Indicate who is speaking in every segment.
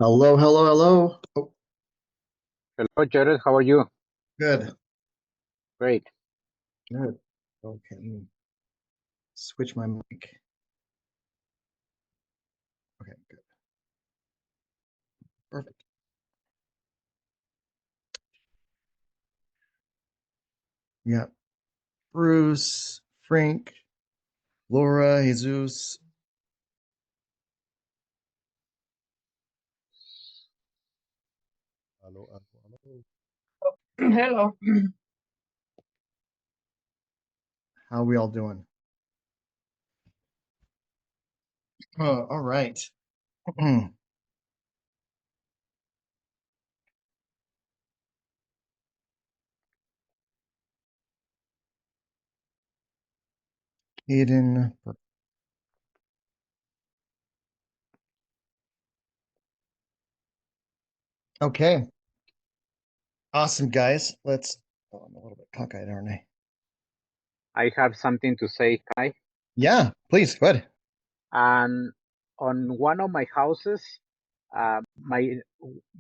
Speaker 1: Hello, hello, hello. Oh,
Speaker 2: Hello, Jared. How are you?
Speaker 1: good.
Speaker 2: Great.
Speaker 1: Good. Okay, let me switch my mic. Okay, good. Perfect. Yeah. Bruce, Frank, Laura, Jesus. Hello, hello, hello.
Speaker 3: Hello.
Speaker 1: How are we all doing? All right. Eden. Okay. Awesome, guys. Let's. Oh, I'm a little bit cockeyed, aren't I?
Speaker 2: I have something to say, Kai.
Speaker 1: Yeah, please, go ahead.
Speaker 2: And on one of my houses, my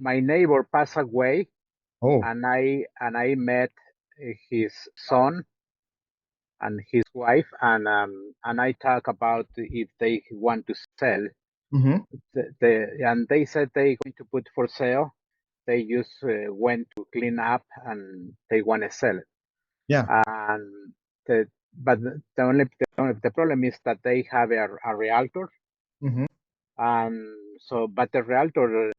Speaker 2: neighbor passed away,
Speaker 1: Oh,
Speaker 2: and I met his son and his wife, and I talk about if they want to sell.
Speaker 1: mm-hmm.
Speaker 2: And they said they going to put for sale. They just went to clean up and they want to sell it.
Speaker 1: Yeah.
Speaker 2: And the but the problem is that they have a realtor,
Speaker 1: Mm-hmm.
Speaker 2: and so but the realtor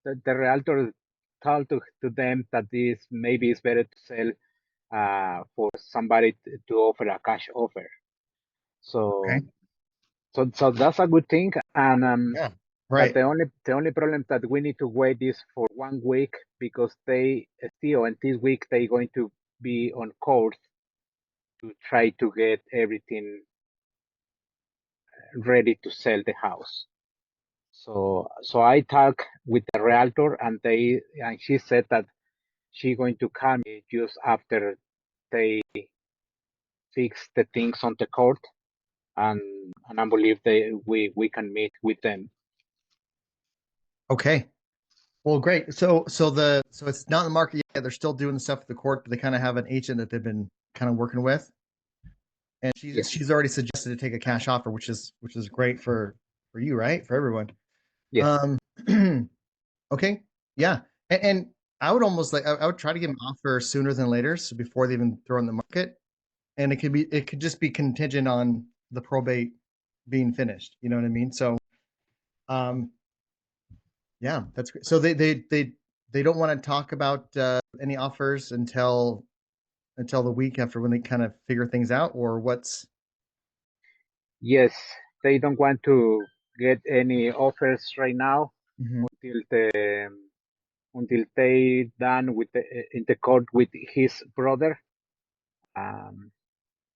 Speaker 2: the realtor told to them that this maybe it's better to sell for somebody to offer a cash offer.
Speaker 1: Okay.
Speaker 2: So that's a good thing. And
Speaker 1: Yeah.
Speaker 2: but
Speaker 1: Right.
Speaker 2: the only problem that we need to wait is for 1 week, because they still, and this week they going to be on court to try to get everything ready to sell the house. So I talked with the realtor, and she said that she going to call me just after they fix the things on the court, and I believe we can meet with them.
Speaker 1: Okay. Well, great. So it's not in the market yet. They're still doing the stuff at the court, but they kind of have an agent that they've been kind of working with, and
Speaker 2: Yes,
Speaker 1: she's already suggested to take a cash offer, which is great for you, right? For everyone.
Speaker 2: yes,
Speaker 1: Um, okay, yeah, and I would almost I would try to get an offer sooner than later, so before they even throw in the market, and it could just be contingent on the probate being finished. You know what I mean? So, um, yeah, that's great. So they don't want to talk about any offers until the week after when they kind of figure things out, or what's
Speaker 2: yes. They don't want to get any offers right now
Speaker 1: Mhm.
Speaker 2: until they done with in the court with his brother. Um,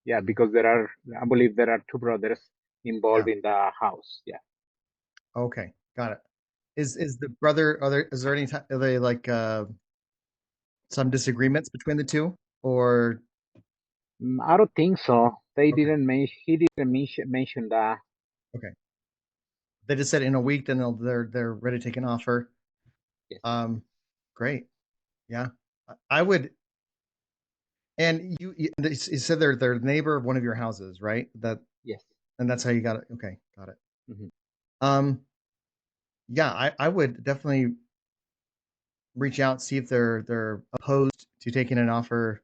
Speaker 2: yeah, because I believe there are two brothers
Speaker 1: Yeah.
Speaker 2: involved in the house. Yeah.
Speaker 1: Okay, got it. Is the brother is there any are they like some disagreements between the two, or
Speaker 2: I don't think so. They
Speaker 1: okay,
Speaker 2: didn't mention. He didn't mention that.
Speaker 1: okay. They just said in a week, then they're ready to take an offer.
Speaker 2: Yes.
Speaker 1: Um, great. Yeah, I would. And you said they're neighbor of one of your houses, right?
Speaker 2: Yes.
Speaker 1: And that's how you got it. Okay, got it.
Speaker 2: Hmm.
Speaker 1: Um, yeah, I would definitely reach out, see if they're opposed to taking an offer,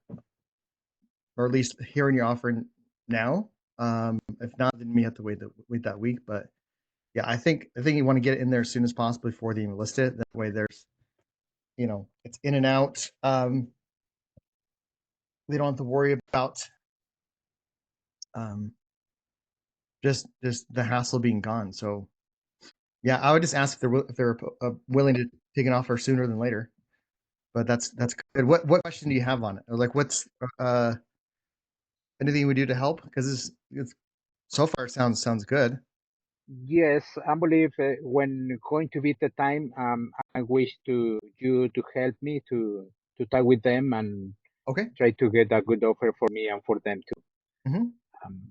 Speaker 1: or at least hearing your offer now. If not, then we have to wait that week. But yeah, I think you want to get it in there as soon as possible before they even list it. That way, there's it's in and out. They don't have to worry about um, just the hassle being gone. So yeah, I would just ask if they're willing to take an offer sooner than later. But that's good. What question do you have on it? Or like, what's uh anything we do to help? Because it's so far it sounds good.
Speaker 2: Yes, I believe when going to be the time, I wish to you to help me to talk with them and
Speaker 1: Okay.
Speaker 2: try to get a good offer for me and for them too.
Speaker 1: Hmm.
Speaker 2: Um,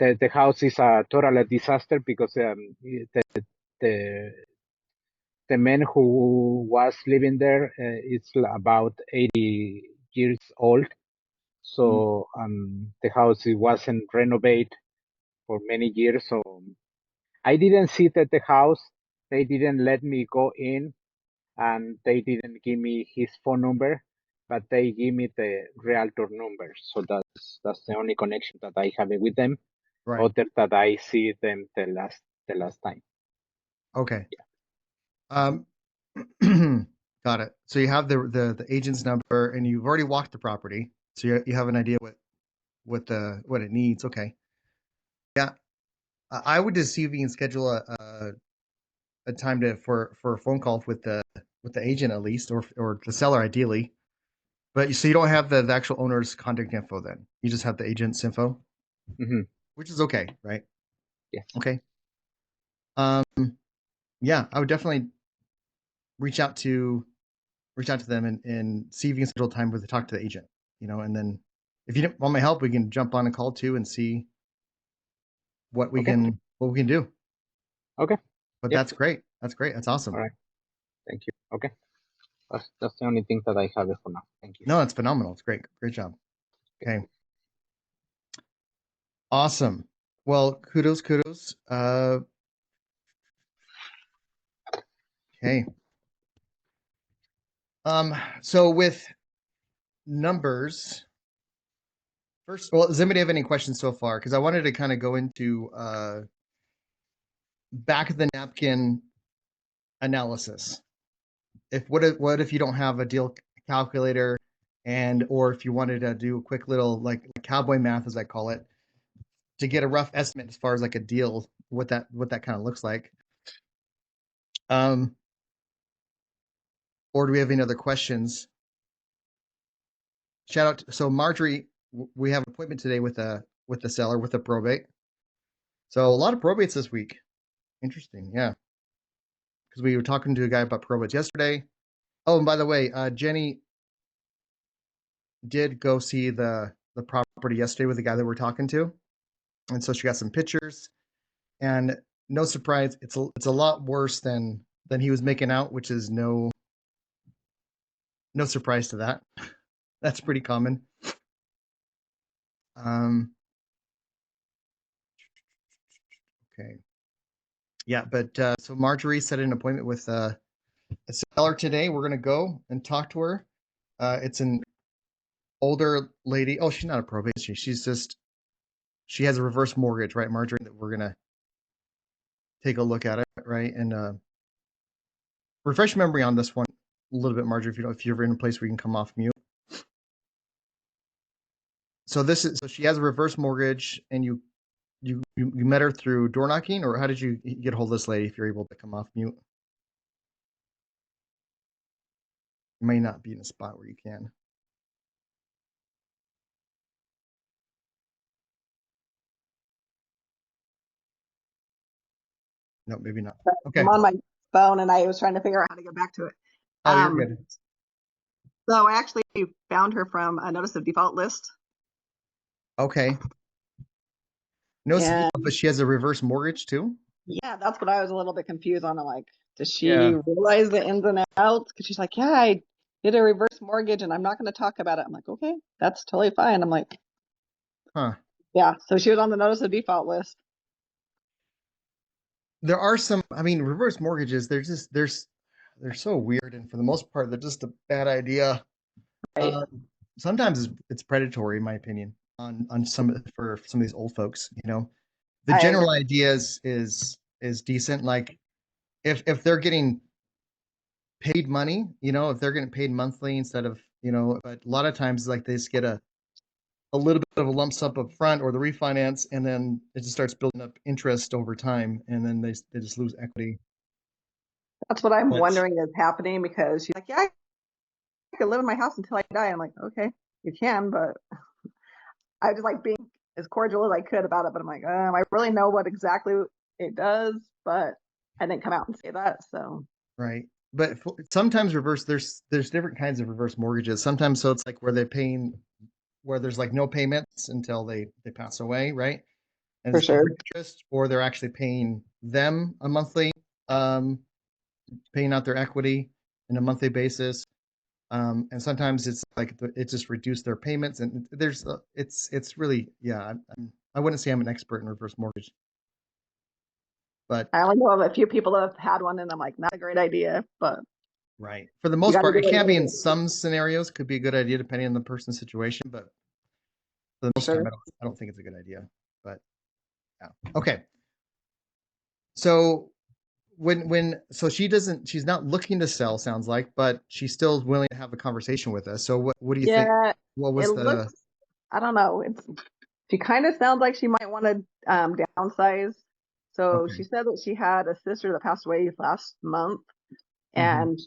Speaker 2: the house is a total disaster because the the man who was living there is about 80 years old.
Speaker 1: Mm.
Speaker 2: So the house it wasn't renovated for many years. So I didn't sit at the house. They didn't let me go in, and they didn't give me his phone number, but they give me the realtor number. So that's the only connection that I have with them,
Speaker 1: Right.
Speaker 2: other that I see them the last time.
Speaker 1: Okay. Um, got it. So you have the agent's number, and you've already walked the property, so you have an idea what it needs. Okay. Yeah. I would just see if you can schedule a time for a phone call with the agent at least, or the seller ideally. But so you don't have the actual owner's contact info then. You just have the agent's info,
Speaker 2: Hmm.
Speaker 1: which is okay, right?
Speaker 2: Yes.
Speaker 1: Okay. Um, yeah, I would definitely reach out to reach out to them and see if you can schedule time with talk to the agent, and then if you want my help, we can jump on a call too and see
Speaker 2: Okay.
Speaker 1: what we can do.
Speaker 2: Okay.
Speaker 1: But
Speaker 2: Yep.
Speaker 1: that's great. That's great. That's
Speaker 2: All
Speaker 1: awesome.
Speaker 2: right. Thank you. Okay. That's the only thing that I have for now. Thank you.
Speaker 1: No, that's phenomenal. It's great. Great job.
Speaker 2: Okay.
Speaker 1: Okay. Awesome. Well, kudos. Okay. So with numbers, first, well, does anybody have any questions so far? Because I wanted to kind of go into back of the napkin analysis. What if you don't have a deal calculator, and or if you wanted to do a quick little like cowboy math, as I call it, to get a rough estimate as far as like a deal, what that kind of looks like. Um, or do we have any other questions? Shout out. So Marjorie, we have an appointment today with the seller with the probate. So a lot of probates this week. Interesting, yeah. Because we were talking to a guy about probates yesterday. Oh, and by the way, Jenny did go see the property yesterday with the guy that we're talking to, and so she got some pictures. And no surprise, it's a lot worse than he was making out, which is no surprise to that. That's pretty common. Um, okay, yeah, but so Marjorie set an appointment with a seller today. We're gonna go and talk to her. It's an older lady. Oh, she's not a probate. She has a reverse mortgage, right, Marjorie? That we're gonna take a look at it, right? And refresh memory on this one a little bit, Marjorie, if you're in a place where you can come off mute. So she has a reverse mortgage, and you met her through door knocking, or how did you get a hold of this lady? If you're able to come off mute, you may not be in a spot where you can. No, maybe not.
Speaker 3: I'm
Speaker 1: Okay.
Speaker 3: on my phone and I was trying to figure out how to get back to it.
Speaker 1: Oh, you're
Speaker 3: Um,
Speaker 1: good.
Speaker 3: so I actually found her from a notice of default list.
Speaker 1: Okay. No,
Speaker 3: And
Speaker 1: but she has a reverse mortgage too.
Speaker 3: yeah, that's what I was a little bit confused on. I'm like, does she
Speaker 1: Yeah.
Speaker 3: realize the ins and outs? Because she's like, yeah, I did a reverse mortgage and I'm not going to talk about it. I'm like, okay, that's totally fine. I'm like,
Speaker 1: Huh.
Speaker 3: yeah. So she was on the notice of default list.
Speaker 1: There are some. I mean, reverse mortgages. They're so weird, and for the most part, they're just a bad idea.
Speaker 3: Right.
Speaker 1: Sometimes it's predatory, in my opinion, on some for some of these old folks. The
Speaker 3: I agree.
Speaker 1: general idea is decent. Like if they're getting paid money, if they're getting paid monthly instead of, but a lot of times like they just get a little bit of a lump sum up front or the refinance, and then it just starts building up interest over time, and then they just lose equity.
Speaker 3: That's what I'm
Speaker 1: But
Speaker 3: wondering is happening because she's like, yeah, I could live in my house until I die. I'm like, okay, you can, but I just like being as cordial as I could about it, but I'm like, I really know what exactly it does, but I didn't come out and say that. So
Speaker 1: right. But sometimes reverse there's different kinds of reverse mortgages. Sometimes so it's like where they're paying where there's like no payments until they pass away, right? and
Speaker 3: For
Speaker 1: it's over
Speaker 3: sure.
Speaker 1: interest, or they're actually paying them a monthly, um, paying out their equity in a monthly basis. And sometimes it's like it just reduced their payments, and it's really, yeah. I wouldn't say I'm an expert in reverse mortgage, but
Speaker 3: I only know of a few people that have had one, and I'm like, not a great idea, but
Speaker 1: right, for the
Speaker 3: you
Speaker 1: most
Speaker 3: got to
Speaker 1: part,
Speaker 3: do
Speaker 1: it
Speaker 3: what you
Speaker 1: can
Speaker 3: got
Speaker 1: be
Speaker 3: to
Speaker 1: in
Speaker 3: do.
Speaker 1: some scenarios, could be a good idea depending on the person's situation, but for the
Speaker 3: For
Speaker 1: most time,
Speaker 3: sure.
Speaker 1: I don't think it's a good idea. But yeah, okay. So so she's not looking to sell, sounds like, but she's still willing to have a conversation with us. So what do you think?
Speaker 3: Yeah,
Speaker 1: What
Speaker 3: it
Speaker 1: was
Speaker 3: looks.
Speaker 1: the
Speaker 3: I don't know. She kind of sounds like she might want to downsize. So
Speaker 1: okay?
Speaker 3: she said that she had a sister that passed away last month,
Speaker 1: Hmm.
Speaker 3: and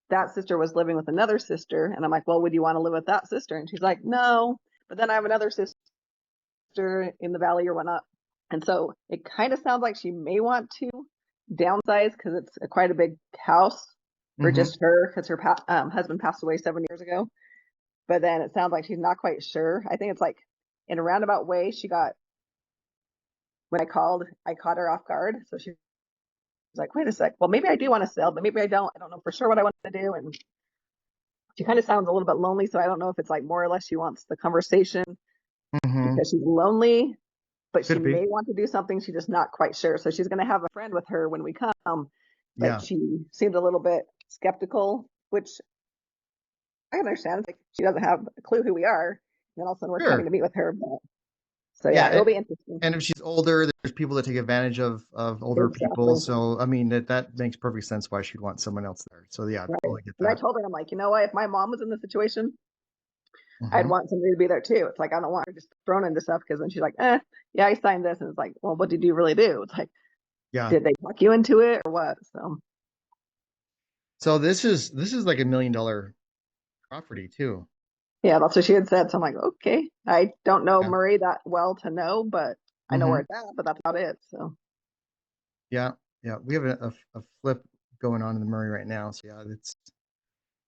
Speaker 3: that sister was living with another sister. And I'm like, well, would you want to live with that sister? And she's like, no. But then I have another sister in the valley or whatnot. And so it kind of sounds like she may want to downsize because it's quite a big house for
Speaker 1: Hmm.
Speaker 3: just her because her husband passed away 7 years ago. But then it sounds like she's not quite sure. I think it's like in a roundabout way, she got, when I called, I caught her off guard. So she was like, wait a sec. Well, maybe I do want to sell, but maybe I don't. I don't know for sure what I want to do. And she kind of sounds a little bit lonely. So I don't know if it's like more or less she wants the conversation
Speaker 1: Hmm.
Speaker 3: because she's lonely, but she
Speaker 1: Could be.
Speaker 3: may want to do something. She's just not quite sure. So she's going to have a friend with her when we come, but
Speaker 1: Yeah,
Speaker 3: she seemed a little bit skeptical, which I can understand. It's like she doesn't have a clue who we are. And then all of a sudden we're coming
Speaker 1: sure.
Speaker 3: to meet with her. But, so
Speaker 1: Yeah,
Speaker 3: yeah, it'll be interesting.
Speaker 1: and if she's older, there's people that take advantage of older people.
Speaker 3: Exactly.
Speaker 1: So I mean that makes perfect sense why she'd want someone else there. So yeah, I
Speaker 3: Right.
Speaker 1: totally get
Speaker 3: And I
Speaker 1: that.
Speaker 3: told her, I'm like, you know what? If my mom was in this situation, I'd
Speaker 1: Hmm.
Speaker 3: want somebody to be there too. It's like I don't want her just thrown into stuff because then she's like, yeah, I signed this, and it's like, well, what did you really do? It's like,
Speaker 1: Yeah.
Speaker 3: did they talk you into it or what? So
Speaker 1: So this is like $1 million property too.
Speaker 3: yeah, that's what she had said. So I'm like, okay, I don't know
Speaker 1: Yeah.
Speaker 3: Murray that well to know, but I know where
Speaker 1: Hmm.
Speaker 3: it's at. But that's about it. So
Speaker 1: Yeah. Yeah. We have a flip going on in the Murray right now. So yeah,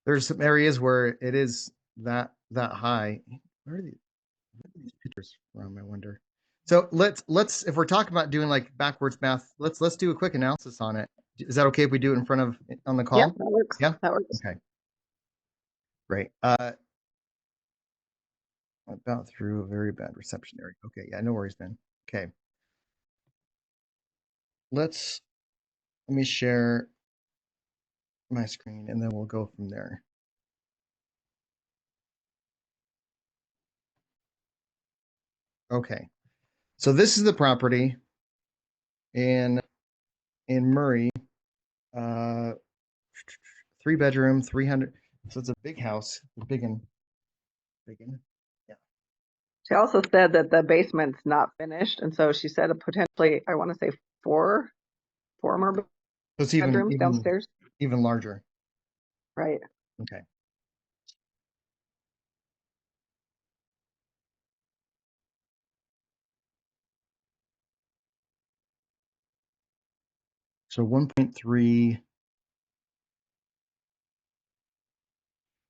Speaker 1: there's some areas where it is that high. Where are these pictures from? I wonder. So let's if we're talking about doing like backwards math, let's do a quick analysis on it. Is that okay if we do it in front of on the
Speaker 3: yeah,
Speaker 1: call?
Speaker 3: that works.
Speaker 1: Yeah.
Speaker 3: That works.
Speaker 1: Okay. Great. About through a very bad reception area. Okay. Yeah. No worries, man. Okay. Let's let me share my screen and then we'll go from there. Okay. So this is the property in Murray. Uh, 3 bedroom, 300. So it's a big house, big and big and yeah.
Speaker 3: She also said that the basement's not finished, and so she said potentially, I want to say four more
Speaker 1: So it's even
Speaker 3: bedrooms
Speaker 1: even
Speaker 3: downstairs.
Speaker 1: even larger.
Speaker 3: Right.
Speaker 1: Okay. So 1.3.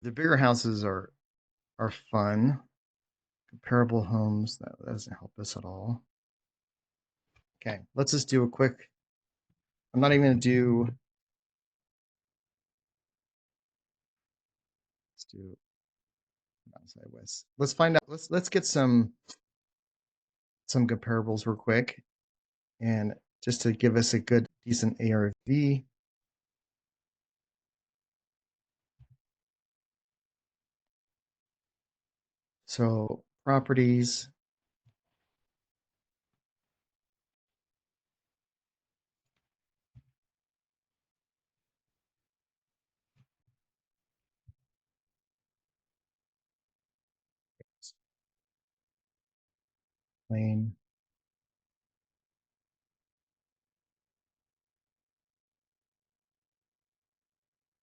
Speaker 1: The bigger houses are fun. Comparable homes, that doesn't help us at all. Okay, let's just do a quick. I'm not even gonna do. Let's do outside west. Let's find out. Let's get some comparables real quick, and just to give us a good decent ARV. So properties, plain.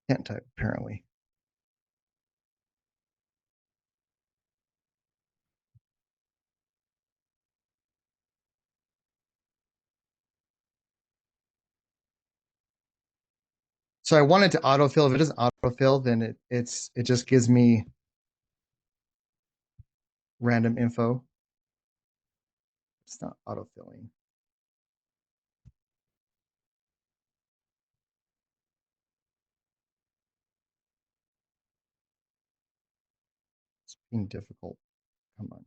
Speaker 1: Can't type apparently. So I wanted to autofill. If it doesn't autofill, then it just gives me random info. It's not autofilling. It's being difficult. Come on.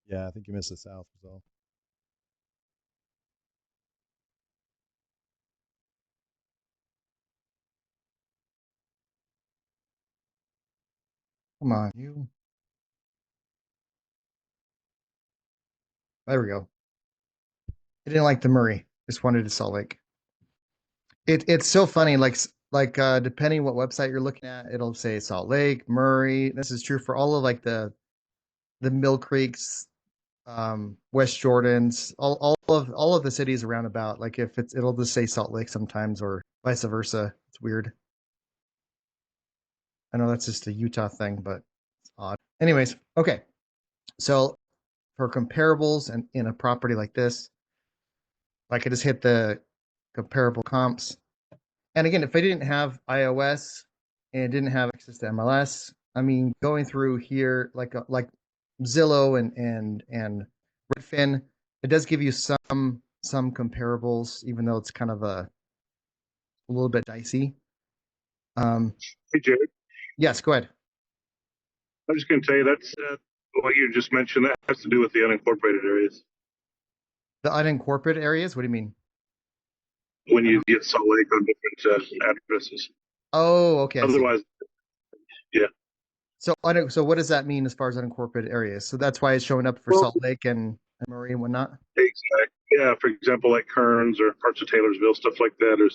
Speaker 4: Yeah, I think you missed the South was all.
Speaker 1: Come on, you. There we go. I didn't like the Murray. Just wanted to Salt Lake. It's so funny. Like depending what website you're looking at, it'll say Salt Lake, Murray. This is true for all of like the Mill Creeks, West Jordans, all of the cities around about. Like if it'll just say Salt Lake sometimes or vice versa. It's weird. I know that's just a Utah thing, but it's odd. Anyways, okay. So for comparables and in a property like this, I could just hit the comparable comps. And again, if I didn't have iOS and didn't have access to MLS, I mean, going through here like Zillow and Redfin, it does give you some comparables, even though it's kind of a little bit dicey.
Speaker 5: Hey, Jared,
Speaker 1: Yes, go ahead.
Speaker 5: I'm just going to tell you that's what you just mentioned. That has to do with the unincorporated areas.
Speaker 1: The unincorporated areas. What do you mean?
Speaker 5: When you get Salt Lake on different addresses.
Speaker 1: Oh, okay, I see.
Speaker 5: Otherwise, yeah.
Speaker 1: So what does that mean as far as unincorporated areas? So that's why it's showing up for
Speaker 5: Well,
Speaker 1: Salt Lake and Murray and whatnot.
Speaker 5: exactly. Yeah, for example, like Kearns or parts of Taylorsville, stuff like that.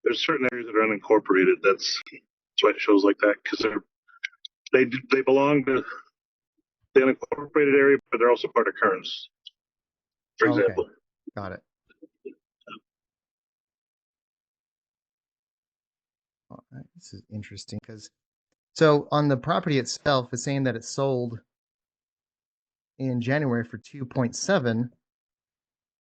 Speaker 5: There's certain areas that are unincorporated. That's why it shows like that because they belong to the unincorporated area, but they're also part of Kearns, for
Speaker 1: Okay,
Speaker 5: example.
Speaker 1: got it. All right, this is interesting because so on the property itself, it's saying that it sold in January for 2.7,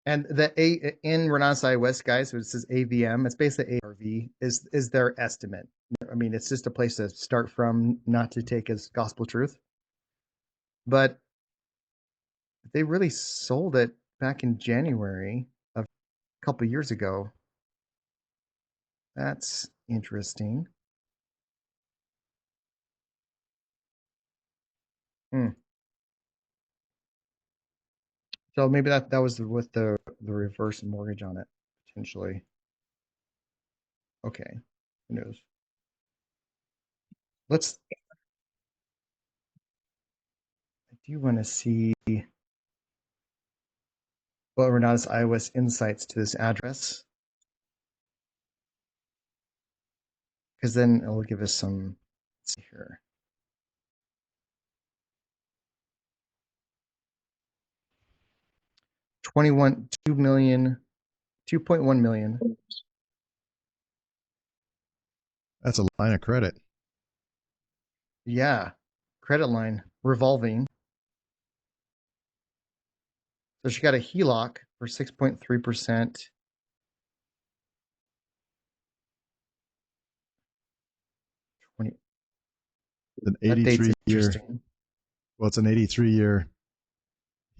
Speaker 1: and the A in Renaissance West, guys, so it says AVM. It's basically ARV is their estimate. I mean, it's just a place to start from, not to take as gospel truth. But they really sold it back in January of a couple years ago. That's interesting. Hmm. So maybe that was with the reverse mortgage on it potentially. Okay, who knows? Let's. I do want to see what Renata's iOS insights to this address, because then it'll give us some. Let's see here. 21, 2 million, 2.1 million.
Speaker 4: That's a line of credit.
Speaker 1: Yeah, credit line revolving. So she got a HELOC for 6.3%.
Speaker 4: An
Speaker 1: That date's
Speaker 4: 83 year.
Speaker 1: interesting.
Speaker 4: Well, it's an 83-year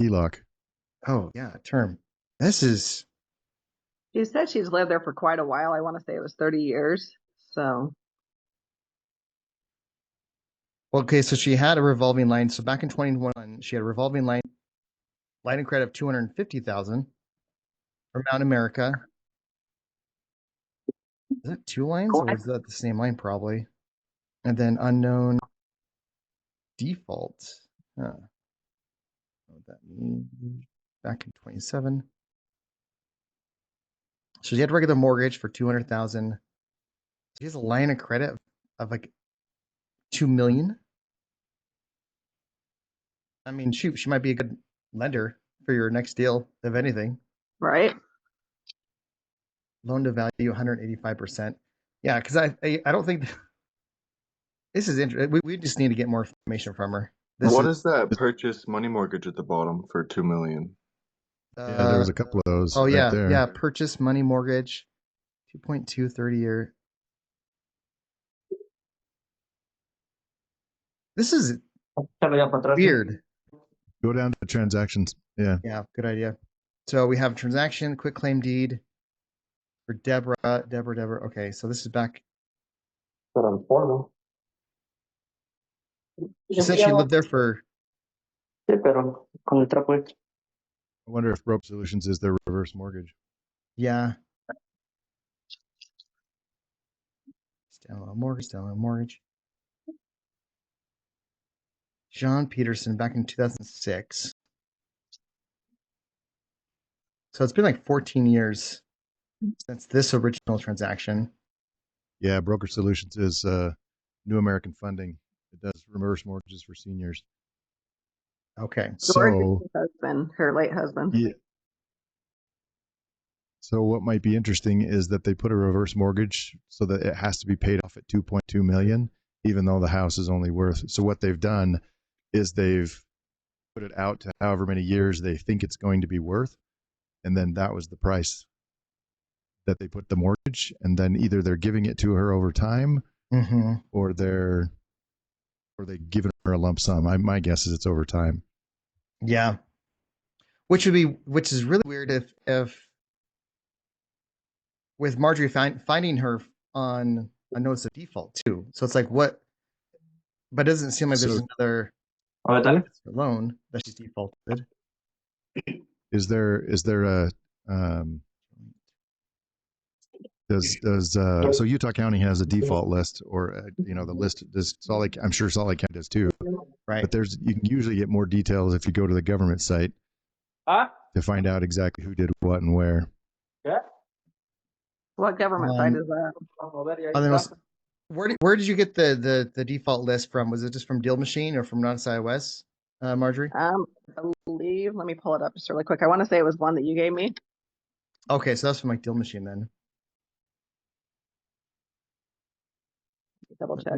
Speaker 4: HELOC.
Speaker 1: Oh yeah, term. This is
Speaker 3: She said she's lived there for quite a while. I want to say it was 30 years. So
Speaker 1: okay. So she had a revolving line. So back in 2021, she had a revolving line of credit of 250,000 from Mountain America. Is that two lines or is that the same line? Probably. And then unknown default. Huh. What that means? Back in 27. So she had regular mortgage for 200,000. She has a line of credit of like 2 million. I mean, shoot, she might be a good lender for your next deal, if anything.
Speaker 3: right.
Speaker 1: Loan to value 185%. Yeah, because I don't think this is interesting. We just need to get more information from her.
Speaker 6: What is that purchase money mortgage at the bottom for 2 million?
Speaker 4: Yeah, there was a couple of those
Speaker 1: oh
Speaker 4: right
Speaker 1: yeah,
Speaker 4: there.
Speaker 1: yeah, purchase money mortgage, 2.2 30 year. This is
Speaker 7: Échalo ya para atrás.
Speaker 1: weird.
Speaker 4: Go down to transactions. Yeah.
Speaker 1: Yeah, good idea. So we have transaction, quick claim deed for Deborah. Okay, so this is back.
Speaker 7: Pero el polvo.
Speaker 1: She said she lived there for.
Speaker 7: Sí, pero con el trapo hecho.
Speaker 4: I wonder if Rope Solutions is their reverse mortgage.
Speaker 1: Yeah. Standalone mortgage. John Peterson back in 2006. So it's been like 14 years since this original transaction.
Speaker 4: Yeah, Broker Solutions is New American Funding. It does reverse mortgages for seniors.
Speaker 1: Okay.
Speaker 3: George
Speaker 4: So,
Speaker 3: is her husband, her late husband.
Speaker 4: yeah. So what might be interesting is that they put a reverse mortgage so that it has to be paid off at 2.2 million, even though the house is only worth. So what they've done is they've put it out to however many years they think it's going to be worth, and then that was the price that they put the mortgage, and then either they're giving it to her over time, or they're giving her a lump sum. My guess is it's over time.
Speaker 1: Yeah. Which is really weird if with Marjorie finding her on a notice of default too. So it's like what, but it doesn't seem like there's another
Speaker 7: A ver, dale.
Speaker 1: loan that she's defaulted.
Speaker 4: Is there a so Utah County has a default list, or the list does Salt Lake. I'm sure Salt Lake County does too.
Speaker 1: Right.
Speaker 4: But you can usually get more details if you go to the government site to find out exactly who did what and where.
Speaker 3: What government site is that?
Speaker 1: Where did you get the default list from? Was it just from Deal Machine or from Non iOS, Marjorie?
Speaker 3: I believe. Let me pull it up just really quick. I want to say it was one that you gave me.
Speaker 1: Okay, so that's from like Deal Machine then.
Speaker 3: Double check.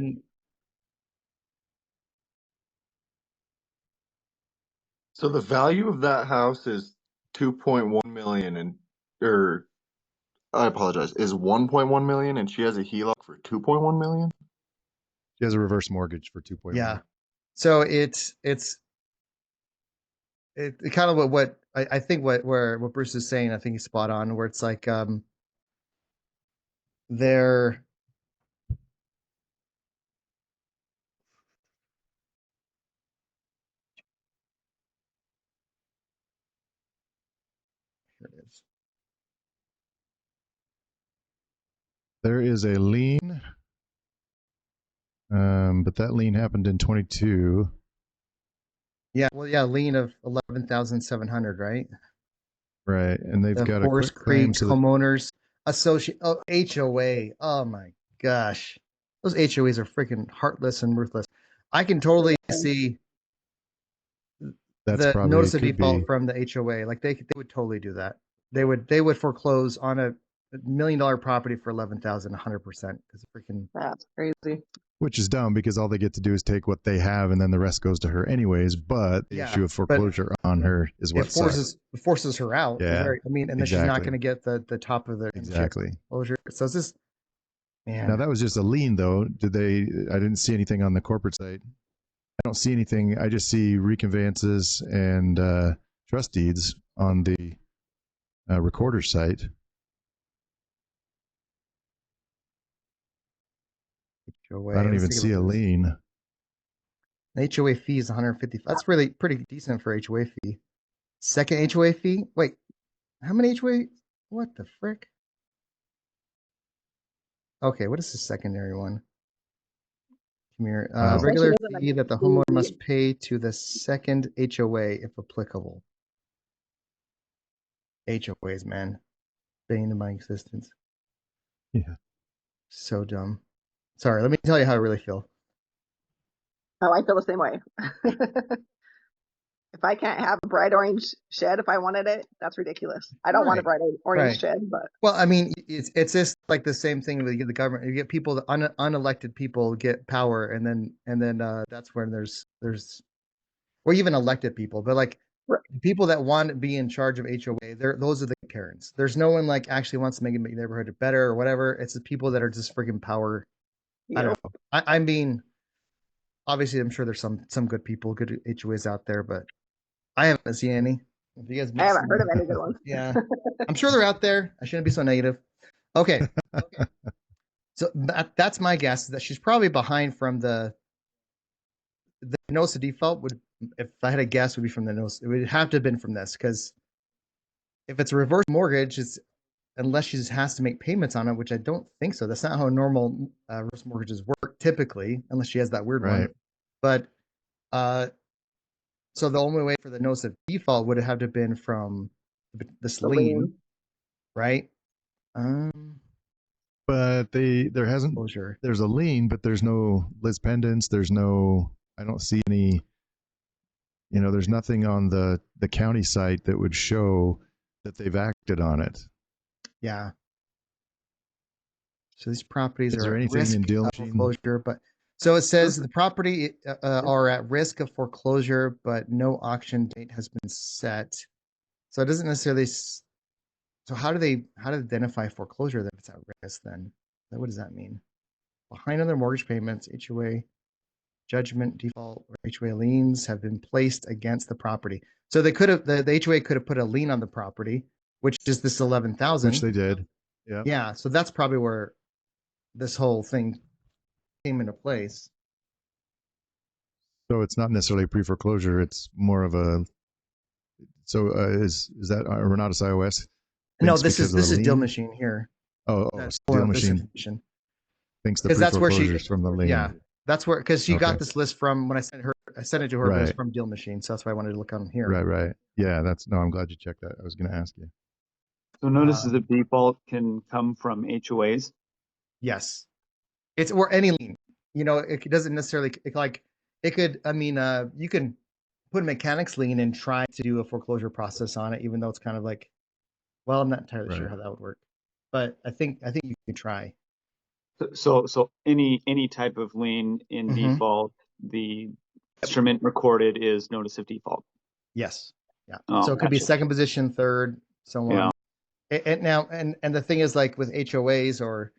Speaker 6: So the value of that house is 2.1 million, or I apologize, is 1.1 million, and she has a HELOC for 2.1 million.
Speaker 4: She has a reverse mortgage for 2.1.
Speaker 1: Yeah. So it's kind of what I think what Bruce is saying. I think he's spot on. Where it's like they're here it is.
Speaker 4: There is a lien, but that lien happened in 22.
Speaker 1: Yeah, well, yeah, lien of 11,700, right?
Speaker 4: Right, and they've got
Speaker 1: Forest
Speaker 4: a quick claim
Speaker 1: Creek
Speaker 4: to the
Speaker 1: homeowners associate. Oh, HOA. Oh my gosh, those HOAs are freaking heartless and ruthless. I can totally see
Speaker 4: that's
Speaker 1: the
Speaker 4: probably
Speaker 1: notice of
Speaker 4: could
Speaker 1: default
Speaker 4: be.
Speaker 1: from the HOA. Like they would totally do that. They would foreclose on a $1 million property for 11,000, 100%. Because freaking
Speaker 3: That's crazy.
Speaker 4: Which is dumb because all they get to do is take what they have and then the rest goes to her anyways. But the issue of foreclosure on her is what
Speaker 1: forces her out.
Speaker 4: Yeah,
Speaker 1: I mean, and then she's not going to get the top of the foreclosure. So it's just, man.
Speaker 4: Now that was just a lien though. I didn't see anything on the corporate site. I don't see anything. I just see reconveyances and trust deeds on the recorder site.
Speaker 1: HOA.
Speaker 4: I don't even see a lien.
Speaker 1: The HOA fee is 150. That's really pretty decent for HOA fee. Second HOA fee? Wait, how many HOA? What the frick? Okay, what is the secondary one? Come here. Regular fee that the homeowner must pay to the second HOA if applicable. HOAs, man. Bane of my existence.
Speaker 4: Yeah.
Speaker 1: So dumb. Sorry, let me tell you how I really feel.
Speaker 3: Oh, I feel the same way. If I can't have a bright orange shed if I wanted it, that's ridiculous. I don't want a bright orange shed, but
Speaker 1: well, I mean, it's just like the same thing with the government. You get people, the unelected people get power, and then that's when there's or even elected people, but like people that want to be in charge of HOA, those are the parents. There's no one like actually wants to make a neighborhood better or whatever. It's the people that are just freaking power. I don't know. I mean, obviously, I'm sure there's some good people, good HOAs out there, but I haven't seen any. If you guys
Speaker 3: I
Speaker 1: met
Speaker 3: haven't heard
Speaker 1: some,
Speaker 3: of any good ones.
Speaker 1: yeah, I'm sure they're out there. I shouldn't be so negative. Okay, so that's my guess, that she's probably behind from the notice of default would, if I had a guess, would be from the notice. It would have to have been from this, because if it's a reverse mortgage, it's unless she just has to make payments on it, which I don't think so. That's not how normal reverse mortgages work typically, unless she has that weird
Speaker 4: Right.
Speaker 1: one. But so the only way for the notice of default would have to have been from this
Speaker 3: The
Speaker 1: lien,
Speaker 3: lien.
Speaker 1: right?
Speaker 4: But there hasn't,
Speaker 1: Closure.
Speaker 4: there's a lien, but there's no lis pendens. There's no, I don't see any, there's nothing on the county site that would show that they've acted on it.
Speaker 1: Yeah. So these properties
Speaker 4: Is
Speaker 1: are
Speaker 4: there
Speaker 1: at
Speaker 4: anything
Speaker 1: risk
Speaker 4: in deal
Speaker 1: of
Speaker 4: machine?
Speaker 1: foreclosure, but so it says the property are at risk of foreclosure, but no auction date has been set. So it doesn't necessarily. So how do they identify foreclosure that it's at risk then? What does that mean? Behind on their mortgage payments, HOA judgment default or HOA liens have been placed against the property. So they could have the HOA could have put a lien on the property, which is this 11,000.
Speaker 4: Which they did. Yeah.
Speaker 1: Yeah. So that's probably where this whole thing came into place.
Speaker 4: So it's not necessarily pre-foreclosure. It's more of a. So is that Renatus iOS?
Speaker 1: No, this is Deal Machine here.
Speaker 4: Oh, Deal Machine thinks the
Speaker 1: because that's where
Speaker 4: pre-foreclosure is from the lien.
Speaker 1: Yeah, that's where, because she got
Speaker 4: Okay.
Speaker 1: this list from when I sent it to her, but it was
Speaker 4: Right.
Speaker 1: from Deal Machine, so that's why I wanted to look on here.
Speaker 4: Right. Yeah, I'm glad you checked that. I was going to ask you.
Speaker 8: So notices of default can come from HOAs.
Speaker 1: Yes, it's or any lien. It doesn't necessarily it could. I mean, you can put a mechanics lien and try to do a foreclosure process on it, even though it's kind of like, well, I'm not entirely sure
Speaker 4: Right.
Speaker 1: how that would work, but I think you can try.
Speaker 8: So any type of lien in
Speaker 1: Mhm.
Speaker 8: default, the instrument recorded is notice of default.
Speaker 1: Yes. Yeah.
Speaker 8: Oh,
Speaker 1: So it could be
Speaker 8: gotcha.
Speaker 1: second position, third, so on.
Speaker 8: Yeah.
Speaker 1: And now, and the thing is, like with HOAs or,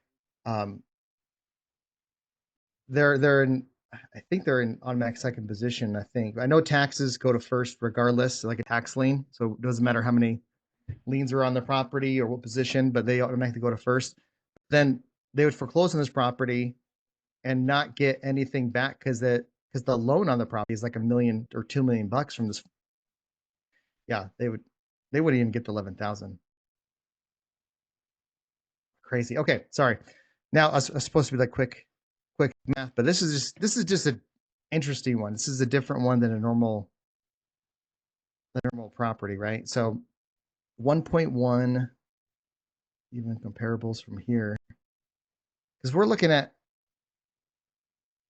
Speaker 1: they're in, I think they're in automatic second position. I think I know taxes go to first regardless, like a tax lien. So it doesn't matter how many liens are on the property or what position, but they automatically go to first. Then they would foreclose on this property and not get anything back because the loan on the property is like $1 million or $2 million from this. Yeah, they wouldn't even get the 11,000. Crazy. Okay, sorry. Now I was supposed to be like quick math, but this is just an interesting one. This is a different one than a normal property, right? So 1.1, even comparables from here, because we're looking at,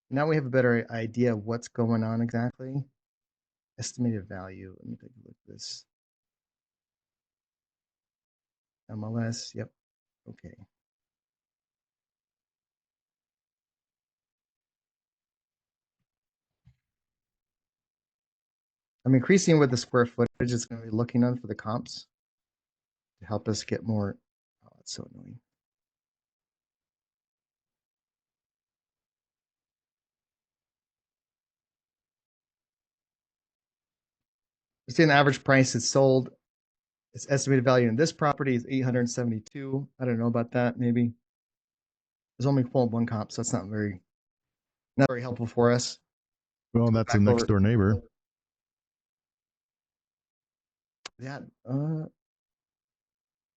Speaker 1: now we have a better idea of what's going on exactly. Estimated value. Let me take a look at this. MLS. Yep. Okay. I'm increasing with the square footage. It's going to be looking on for the comps to help us get more. Oh, it's so annoying. Just saying the average price is sold. Its estimated value in this property is 872. I don't know about that. Maybe there's only pulled one comp, so that's not very helpful for us.
Speaker 4: Well, that's a next door neighbor.
Speaker 1: Yeah.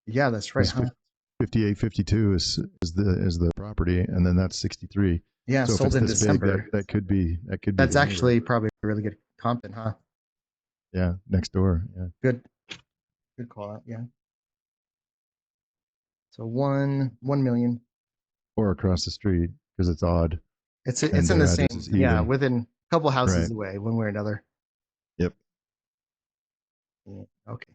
Speaker 1: Yeah, that's right. Huh?
Speaker 4: 5852 is the property, and then that's 63.
Speaker 1: Yeah,
Speaker 4: so
Speaker 1: sold
Speaker 4: if it's
Speaker 1: in
Speaker 4: this
Speaker 1: December.
Speaker 4: big, that could be
Speaker 1: That's
Speaker 4: the
Speaker 1: actually
Speaker 4: neighbor.
Speaker 1: probably a really good comp, then, huh?
Speaker 4: Yeah, next door. Yeah.
Speaker 1: Good call out. Yeah. So 1 million.
Speaker 4: Or across the street, because it's odd.
Speaker 1: It's in the same. Yeah, within a couple houses away, one way or another.
Speaker 4: Yep.
Speaker 1: Yeah, okay.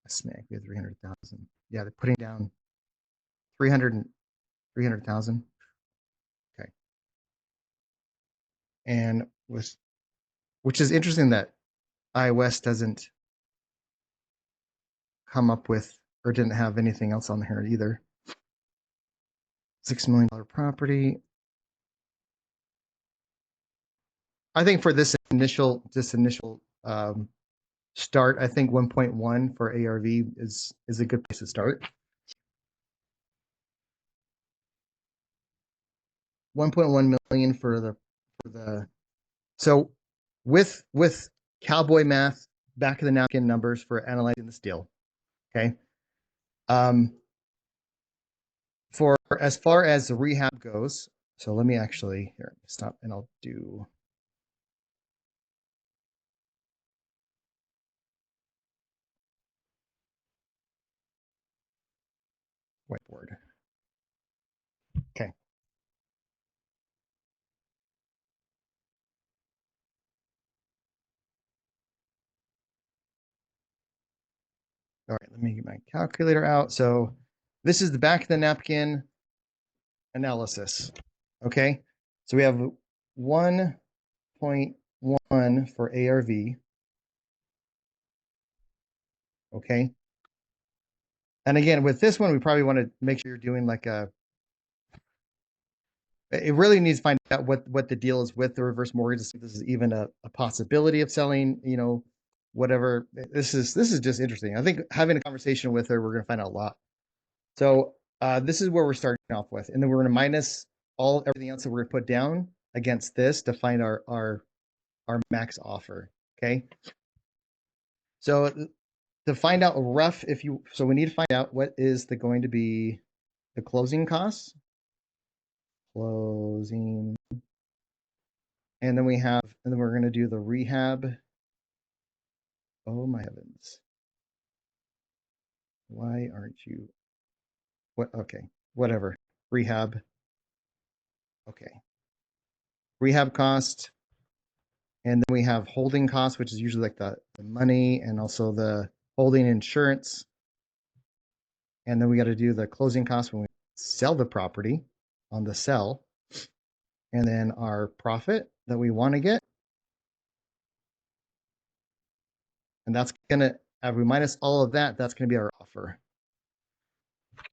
Speaker 1: A smack. We have 300,000. Yeah, they're putting down 300,000. Okay. And which is interesting that iOS doesn't come up with or didn't have anything else on here either. $6 million property. I think for this initial start, I think 1.1 for ARV is a good place to start. 1.1 million for the so with cowboy math, back of the napkin numbers for analyzing this deal. Okay. For as far as the rehab goes, so let me actually here stop and I'll do whiteboard. Okay. All right, let me get my calculator out. So this is the back of the napkin analysis. Okay. So we have 1.1 for ARV. Okay. And again, with this one, we probably want to make sure you're doing like it really needs to find out what the deal is with the reverse mortgage to see if this is even a possibility of selling, whatever. This is just interesting. I think having a conversation with her, we're going to find out a lot. So this is where we're starting off with, and then we're going to minus everything else that we're going to put down against this to find our max offer. Okay. So to find out rough, so we need to find out what is going to be the closing costs. Closing. And then we're going to do the rehab. Oh my heavens. Why aren't you? What? Okay. Whatever. Rehab. Okay. Rehab cost. And then we have holding costs, which is usually like the money and also the holding insurance. And then we got to do the closing costs when we sell the property on the sell. And then our profit that we want to get. And that's going to, if we minus all of that, that's going to be our offer.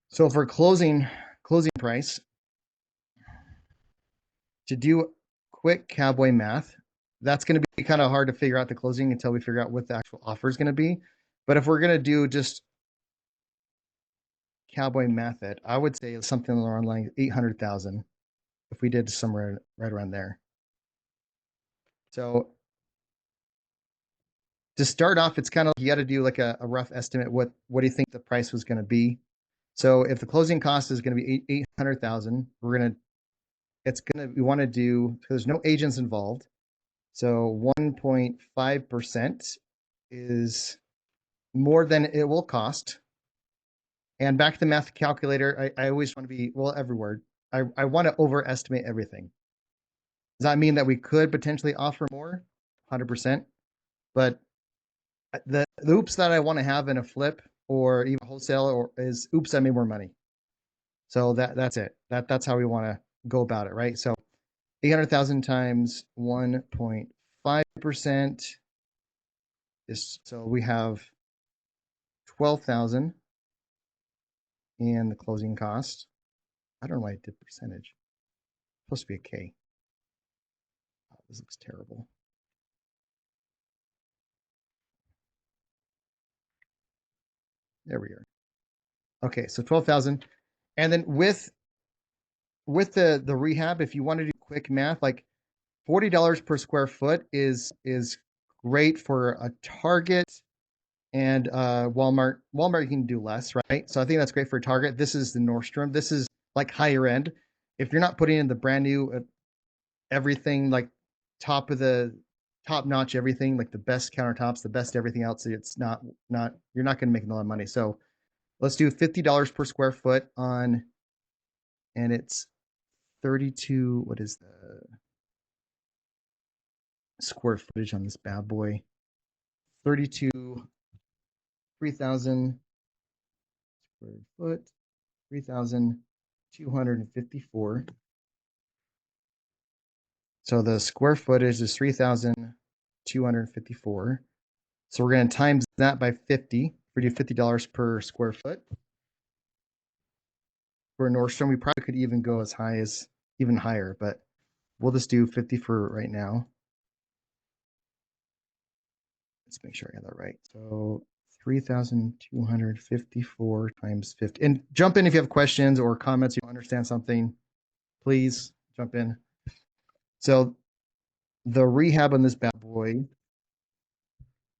Speaker 1: So for closing price, to do quick cowboy math, that's going to be kind of hard to figure out the closing until we figure out what the actual offer is going to be. But if we're going to do just cowboy method, I would say it's something around like 800,000 if we did somewhere right around there. So to start off, it's kind of you got to do like a rough estimate. What do you think the price was going to be? So if the closing cost is going to be 800,000, we want to do, there's no agents involved. So 1.5% is more than it will cost. And back to the math calculator, I always want to be, well, every word. I want to overestimate everything. Does that mean that we could potentially offer more? 100%. But the oops that I want to have in a flip or even wholesale is oops, I made more money. So that's it. That's how we want to go about it, right? So 800,000 times 1.5% is, so we have 12,000 and the closing cost. I don't know why I did percentage. It's supposed to be a K. Oh, this looks terrible. There we are. Okay, so 12,000. And then with the rehab, if you want to do quick math, like $40 per square foot is great for a Target and Walmart. Walmart you can do less, right? So I think that's great for a Target. This is the Nordstrom. This is like higher end. If you're not putting in the brand new everything, like top notch everything, like the best countertops, the best everything else, it's not you're not going to make a lot of money. So let's do $50 per square foot on, and it's 32. What is the square footage on this bad boy? 32, 3,000 square foot, 3,254. So the square footage is 3,254. So we're going to times that by 50. We do $50 per square foot. for Nordstrom. We probably could even go as high as even higher, but we'll just do 50 for right now. Let's make sure I got that right. So 3,254 times 50. And jump in if you have questions or comments, you don't understand something, please jump in. So the rehab on this bad boy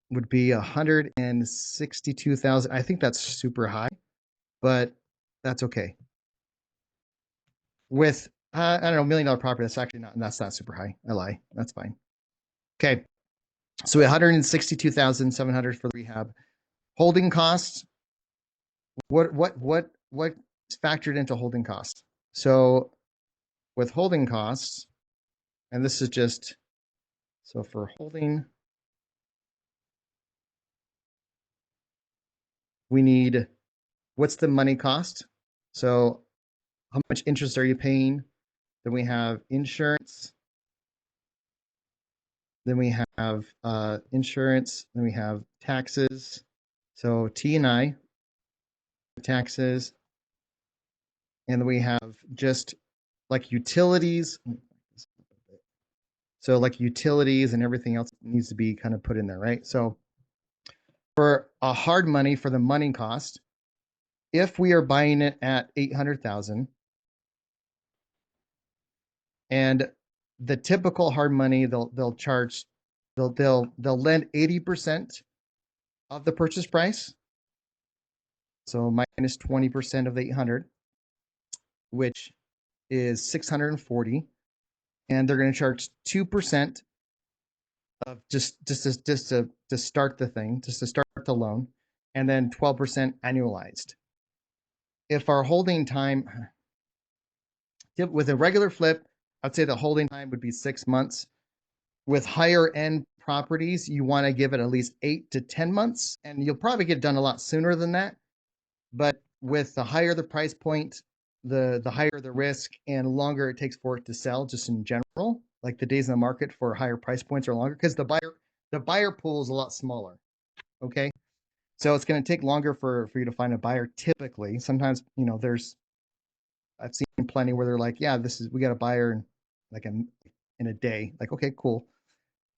Speaker 1: would be 162,000. I think that's super high, but that's okay. With I don't know, $1 million property, that's not super high. I lie. That's fine. Okay. So 162,700 for the rehab. Holding costs. What's factored into holding costs? So with holding costs, and this is just so for holding, we need what's the money cost? So how much interest are you paying? Then we have insurance. Then we have insurance. Then we have taxes. So T and I, taxes. And then we have just like utilities. So like utilities and everything else needs to be kind of put in there, right? So for a hard money for the money cost, if we are buying it at 800,000 and the typical hard money, they'll lend 80% of the purchase price. So minus 20% of the 800, which is 640, and they're going to charge 2% of just to start the thing, just to start the loan, and then 12% annualized. If our holding time with a regular flip, I'd say the holding time would be 6 months. With higher end properties, you want to give it at least 8 to 10 months, and you'll probably get done a lot sooner than that. But with the higher the price point, the higher the risk and longer it takes for it to sell, just in general, like the days in the market for higher price points are longer because the buyer pool is a lot smaller. Okay. So it's going to take longer for you to find a buyer typically. Sometimes, I've seen plenty where they're like, yeah, we got a buyer in a day. Like, okay, cool.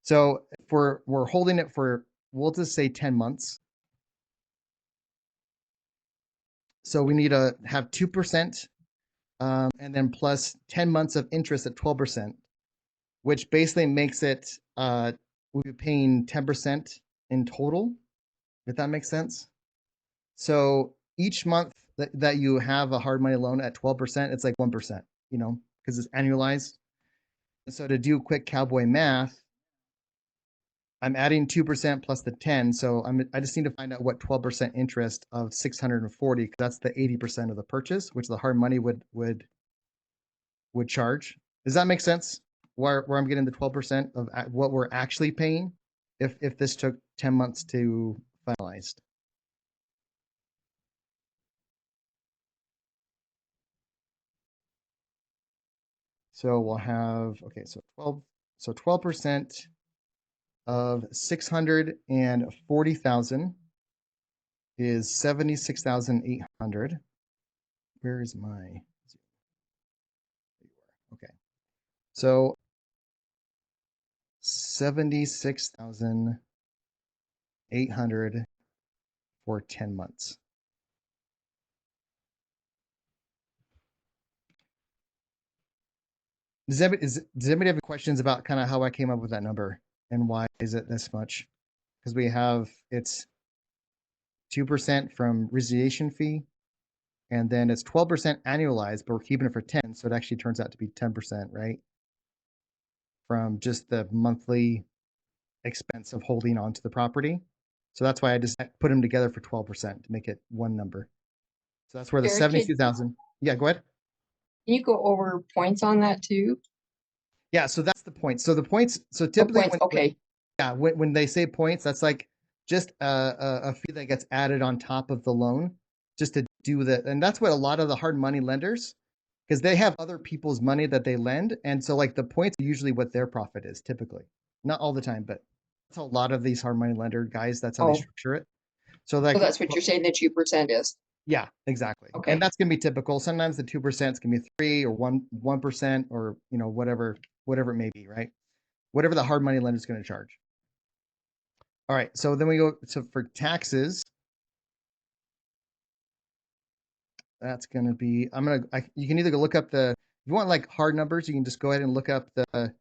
Speaker 1: So if we're holding it for, we'll just say 10 months. So we need to have 2%, and then plus 10 months of interest at 12%, which basically makes it we'll be paying 10% in total, if that makes sense. So each month that you have a hard money loan at 12%, it's like 1%, because it's annualized. And so to do quick cowboy math, I'm adding 2% plus the 10. So I just need to find out what 12% interest of 640, because that's the 80% of the purchase, which the hard money would charge. Does that make sense? Where I'm getting the 12% of what we're actually paying if this took 10 months to finalize. So we'll have, okay, so 12% of 640,000 is 76,800. Where is my, okay. So 76,800 for 10 months. Does anybody have questions about kind of how I came up with that number and why is it this much? Because it's 2% from resiliation fee, and then it's 12% annualized, but we're keeping it for 10, so it actually turns out to be 10%, right? From just the monthly expense of holding onto the property. So that's why I just put them together for 12% to make it one number. So that's where the 72,000. Yeah, go ahead.
Speaker 9: Can you go over points on that too?
Speaker 1: Yeah, so that's the point. So the points. So typically,
Speaker 9: okay.
Speaker 1: When they say points, that's like just a fee that gets added on top of the loan, just to do that. And that's what a lot of the hard money lenders, because they have other people's money that they lend, and so like the points are usually what their profit is typically, not all the time, but that's a lot of these hard money lender guys. That's how they structure it. So like,
Speaker 9: So that's what you're saying the 2% is.
Speaker 1: Yeah, exactly.
Speaker 9: Okay.
Speaker 1: And that's going to be typical. Sometimes the 2% can be 3 or 1%, or whatever it may be, right? Whatever the hard money lender is going to charge. All right, so then we go to for taxes. That's going to be you can either go look up if you want like hard numbers, you can just go ahead and look up the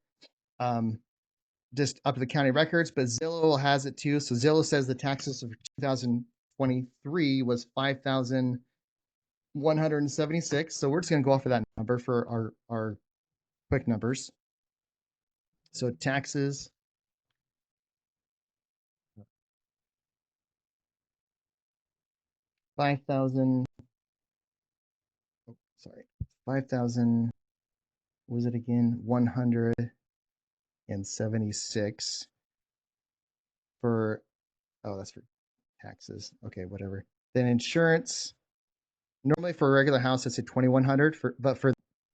Speaker 1: just up to the county records, but Zillow has it too. So Zillow says the taxes for 2023 was 5,176. So we're just going to go off of that number for our quick numbers. So taxes, 5,000. Oh, sorry, 5,000. Was it again? 176 for. Oh, that's for taxes. Okay, whatever. Then insurance. Normally for a regular house, it's at 2,100. But for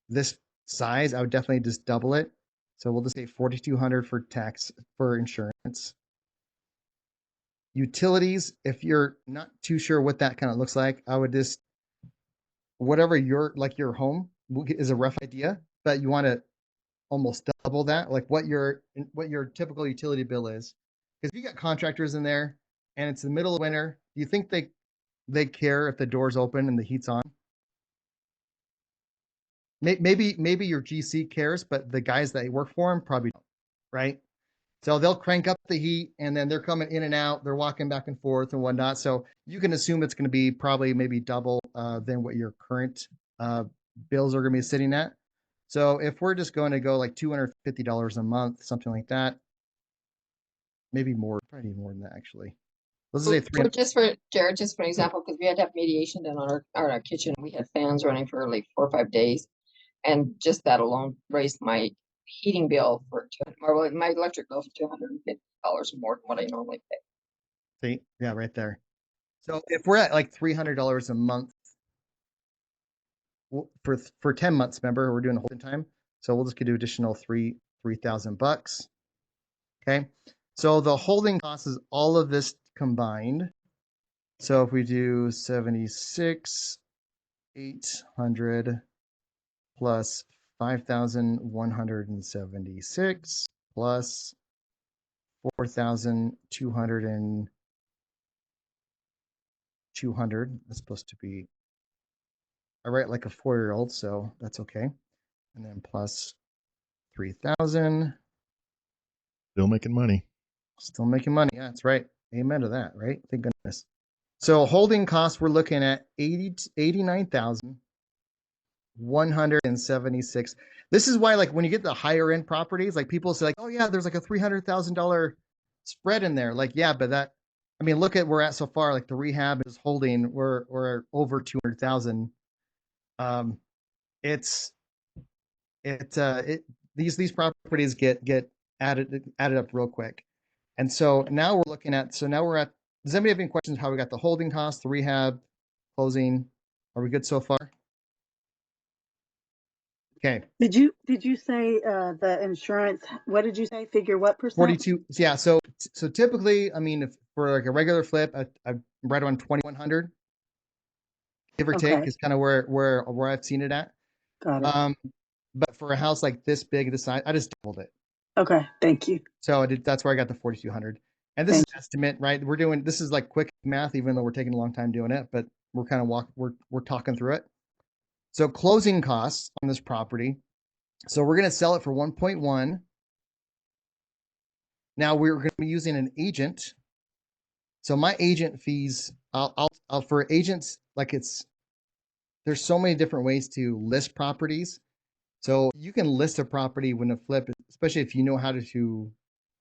Speaker 1: this size, I would definitely just double it. So we'll just say 4,200 for insurance. Utilities, if you're not too sure what that kind of looks like, I would just whatever your home is a rough idea, but you want to almost double that, like what your typical utility bill is. Because if you got contractors in there and it's the middle of winter, do you think they care if the door's open and the heat's on? Maybe your GC cares, but the guys that work for him probably don't, right? So they'll crank up the heat and then they're coming in and out, they're walking back and forth and whatnot. So you can assume it's going to be probably maybe double than what your current bills are going to be sitting at. So if we're just going to go like $250 a month, something like that, maybe more, probably more than that actually. Let's say 300.
Speaker 9: Just for Jared, just for example, because we had to have mediation done on our kitchen. We had fans running for like 4 or 5 days. And just that alone raised my heating bill or my electric bill for $250 more than what I normally pay.
Speaker 1: See, yeah, right there. So if we're at like $300 a month for 10 months, remember we're doing a holding time. So we'll just do additional $3,000. Okay. So the holding cost is all of this combined. So if we do 76,800 plus 5,176 plus 4,200 and 200. That's supposed to be, I write like a 4-year-old, so that's okay. And then plus 3,000.
Speaker 4: Still making money.
Speaker 1: Still making money. Yeah, that's right. Amen to that, right? Thank goodness. So holding costs, we're looking at 89,176. This is why, like, when you get the higher end properties, like people say, like, oh yeah, there's like a $300,000 spread in there. Like, yeah, but that, I mean, look at where we're at so far. Like the rehab is holding, we're over 200,000. It's these properties get added up real quick. And so now we're looking at, does anybody have any questions how we got the holding costs, the rehab, closing? Are we good so far? Okay.
Speaker 10: Did you say the insurance? What did you say? Figure what percent?
Speaker 1: 42. Yeah. So typically, I mean, if for like a regular flip, I'm right around 2,100, give or take, is kind of where I've seen it at.
Speaker 10: Got it.
Speaker 1: But for a house like this big, this size, I just doubled it.
Speaker 10: Okay. Thank you.
Speaker 1: So that's where I got the 4,200. And this is an estimate, right? This is like quick math, even though we're taking a long time doing it, but we're kind of we're talking through it. So closing costs on this property. So we're going to sell it for 1.1. Now we're going to be using an agent. So my agent fees, I'll for agents, like there's so many different ways to list properties. So you can list a property when a flip, especially if you know how to,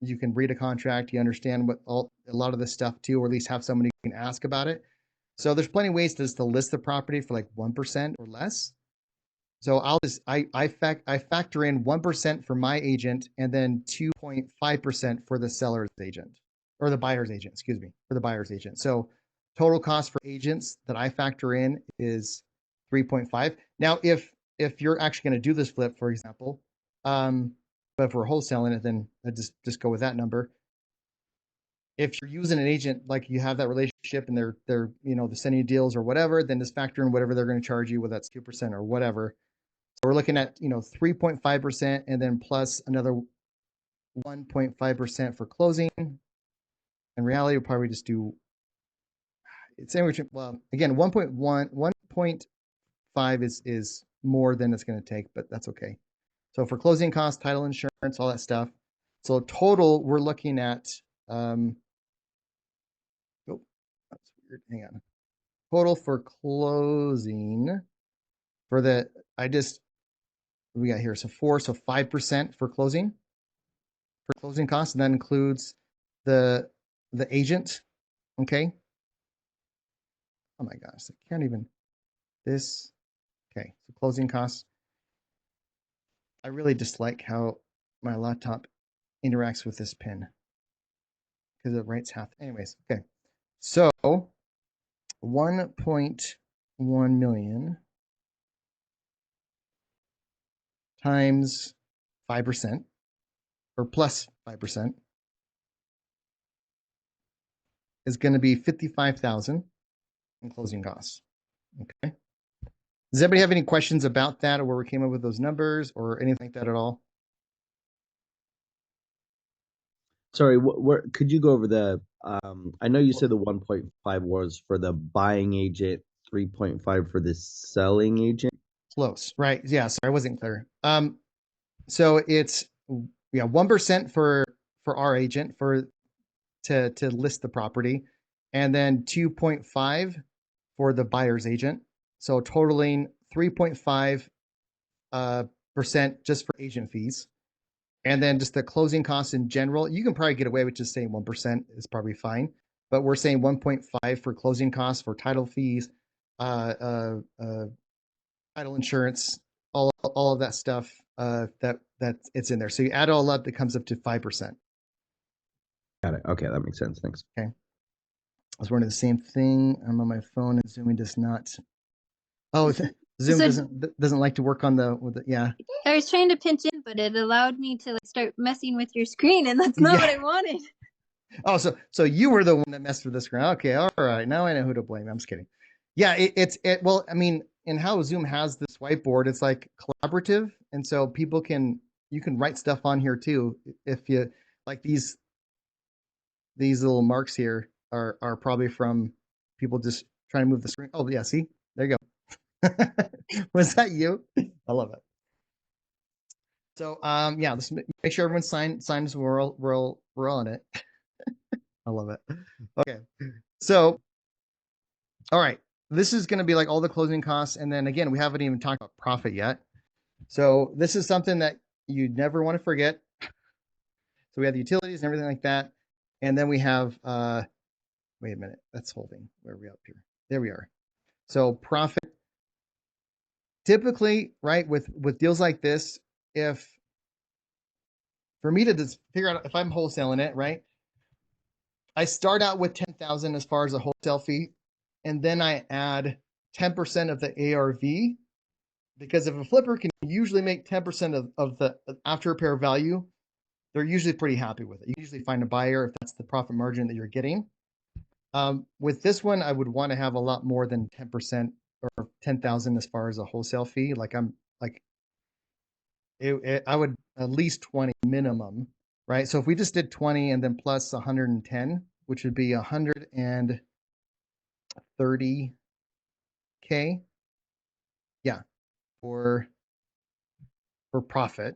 Speaker 1: you can read a contract, you understand a lot of this stuff too, or at least have somebody who can ask about it. So there's plenty of ways to list the property for like 1% or less. So I factor in 1% for my agent and then 2.5% for the seller's agent or the buyer's agent, excuse me, for the buyer's agent. So total cost for agents that I factor in is 3.5. Now, if you're actually going to do this flip, for example, but if we're wholesaling it, then I just go with that number. if you're using an agent, like you have that relationship and they're they're sending you deals or whatever, then just factor in whatever they're going to charge you, whether that's 2% or whatever. So we're looking at 3.5% and then plus another 1.5% for closing. In reality, we'll probably just do it's well, again, 1.5 is more than it's going to take, but that's okay. So for closing costs, title insurance, all that stuff. So total, we're looking at oh, that's weird. Hang on. Total for closing for the we got here. So 5% for closing costs, and that includes the agent. Okay. Oh my gosh, I can't even this. Okay, so closing costs. I really dislike how my laptop interacts with this pen because it writes half. Anyways, okay. So 1.1 million times 5% or plus 5% is going to be 55,000 in closing costs. Okay. Does anybody have any questions about that or where we came up with those numbers or anything like that at all?
Speaker 11: Sorry, where could you go over the? I know you said the 1.5 was for the buying agent, 3.5 for the selling agent.
Speaker 1: Close, right? Yeah, sorry, I wasn't clear. So it's 1% for our agent to list the property, and then 2.5 for the buyer's agent. So totaling 3.5 percent just for agent fees. And then just the closing costs in general, you can probably get away with just saying 1% is probably fine. But we're saying 1.5 for closing costs for title fees, title insurance, all of that stuff that it's in there. So you add it all up, it comes up to 5%.
Speaker 11: Got it. Okay, that makes sense. Thanks.
Speaker 1: Okay. I was wondering the same thing. I'm on my phone and Zoom does not. Oh, Zoom doesn't like to work on yeah.
Speaker 12: I was trying to pinch in, but it allowed me to start messing with your screen, and that's not what I wanted.
Speaker 1: Oh, so you were the one that messed with the screen. Okay, all right. Now I know who to blame. I'm just kidding. Yeah, well, I mean, and how Zoom has this whiteboard, it's like collaborative, and so you can write stuff on here too. If you like these little marks here are probably from people just trying to move the screen. Oh yeah, see, there you go. Was that you? I love it. So yeah, let's make sure everyone signs. We're all on it. I love it. Okay, so all right, this is going to be like all the closing costs, and then again, we haven't even talked about profit yet. So this is something that you never want to forget. So we have the utilities and everything like that, and then we have wait a minute, that's holding. Where are we up here? There we are. So profit. Typically, right, with deals like this, if for me to just figure out if I'm wholesaling it, right, I start out with 10,000 as far as a wholesale fee, and then I add 10% of the ARV, because if a flipper can usually make 10% of the after repair value, they're usually pretty happy with it. You usually find a buyer if that's the profit margin that you're getting. With this one, I would want to have a lot more than 10% or 10,000 as far as a wholesale fee. I would at least 20 minimum, right? So if we just did 20 and then plus 110, which would be 130K, yeah, for profit.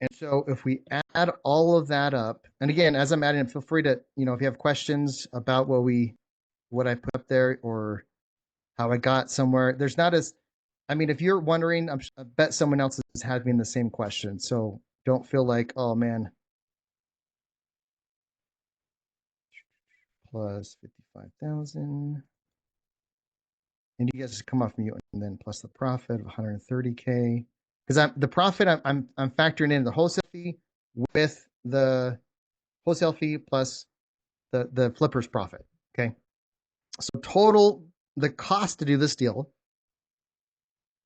Speaker 1: And so if we add all of that up, and again, as I'm adding, feel free to, if you have questions about what I put up there or how I got somewhere, there's not as, I mean, if you're wondering, I bet someone else has had me in the same question. So don't feel like, oh man, plus 55,000. And you guys just come off mute and then plus the profit of 130K. Because the profit I'm factoring in the wholesale fee with the wholesale fee plus the flipper's profit. Okay. So total, the cost to do this deal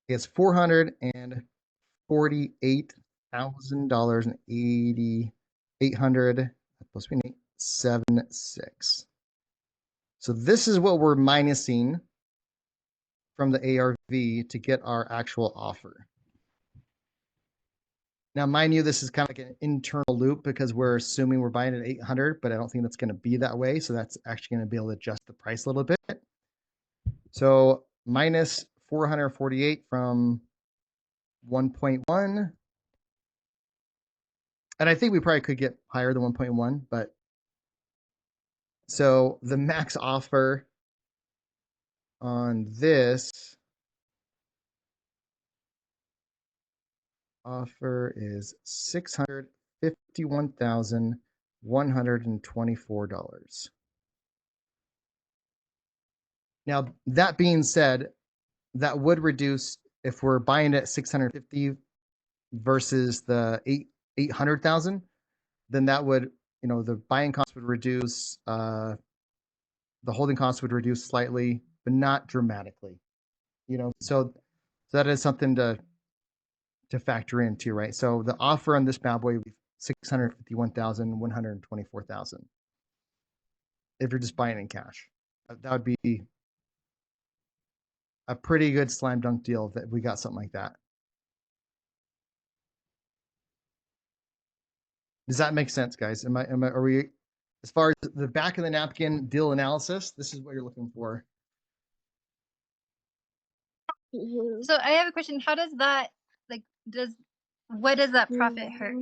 Speaker 1: is $448,000 and 800 plus 7.6. So this is what we're minusing from the ARV to get our actual offer. Now, mind you, this is kind of like an internal loop because we're assuming we're buying at 800, but I don't think that's going to be that way. So that's actually going to be able to adjust the price a little bit. So minus 448 from 1.1. And I think we probably could get higher than 1.1, but so the max offer on this offer is $651,124. Now, that being said, that would reduce if we're buying at 650 versus the 800,000, then that would, the buying cost would reduce, the holding cost would reduce slightly, but not dramatically. So that is something to factor into, right? So the offer on this bad boy would be 651,124,000 if you're just buying in cash. That would be a pretty good slam dunk deal that we got something like that. Does that make sense, guys? Are we, as far as the back of the napkin deal analysis, this is what you're looking for.
Speaker 12: So I have a question. How does that, like, what does that profit her?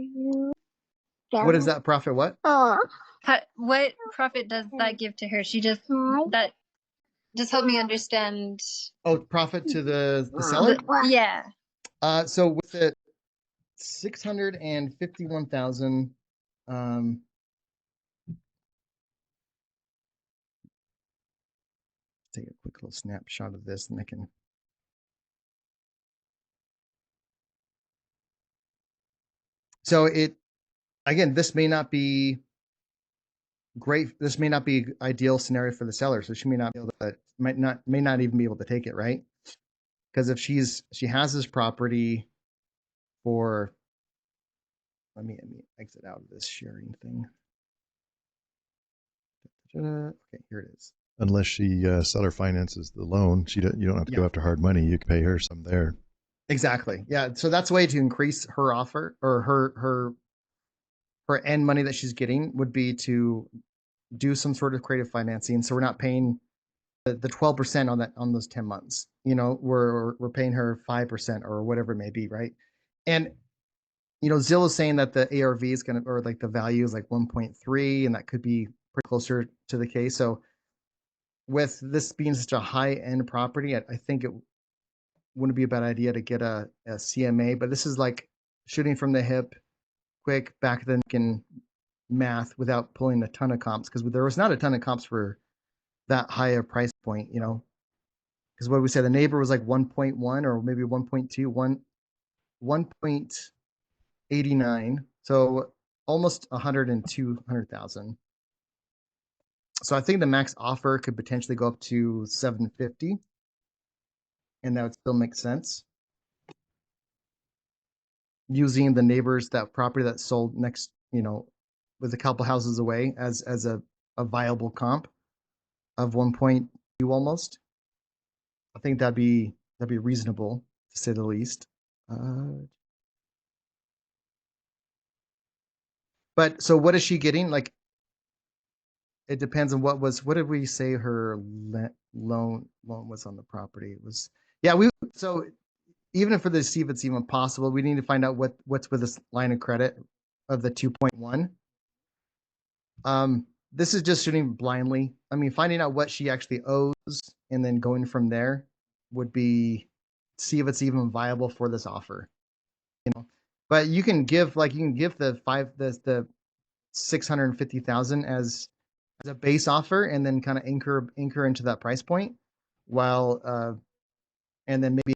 Speaker 1: What is that profit? What?
Speaker 12: What profit does that give to her? That just help me understand.
Speaker 1: Oh, profit to the seller?
Speaker 12: Yeah.
Speaker 1: So with it, 651,000. Take a quick little snapshot of this, and I can. So again, this may not be great. This may not be ideal scenario for the seller. So she may not be able to, may not even be able to take it, right? Because if she has this property for, let me exit out of this sharing thing. Okay, here it is.
Speaker 4: Unless she seller finances the loan, you don't have to go after hard money. You can pay her some there.
Speaker 1: Exactly. Yeah. So that's a way to increase her offer, or her end money that she's getting would be to do some sort of creative financing. So we're not paying the 12% on those 10 months. We're paying her 5% or whatever it may be, right? And Zillow is saying that the ARV is gonna, or like the value is like 1.3, and that could be pretty closer to the case. So with this being such a high end property, I think it wouldn't be a bad idea to get a CMA, but this is like shooting from the hip, quick back then can math without pulling a ton of comps, because there was not a ton of comps for that high a price point, because what we said, the neighbor was like 1.1 or maybe 1.2, 1.89, so almost 100,000. So I think the max offer could potentially go up to 750, and that would still make sense. Using the neighbors, that property that sold next, with a couple houses away as a viable comp of 1.2 almost. I think that'd be reasonable to say the least. But so what is she getting? Like, it depends on what did we say her loan was on the property? It was, so even for this, see if it's even possible, we need to find out what's with this line of credit of the 2.1. This is just shooting blindly. I mean, finding out what she actually owes and then going from there would be, see if it's even viable for this offer. But you can give the 650,000 as a base offer, and then kind of anchor into that price point, while and then maybe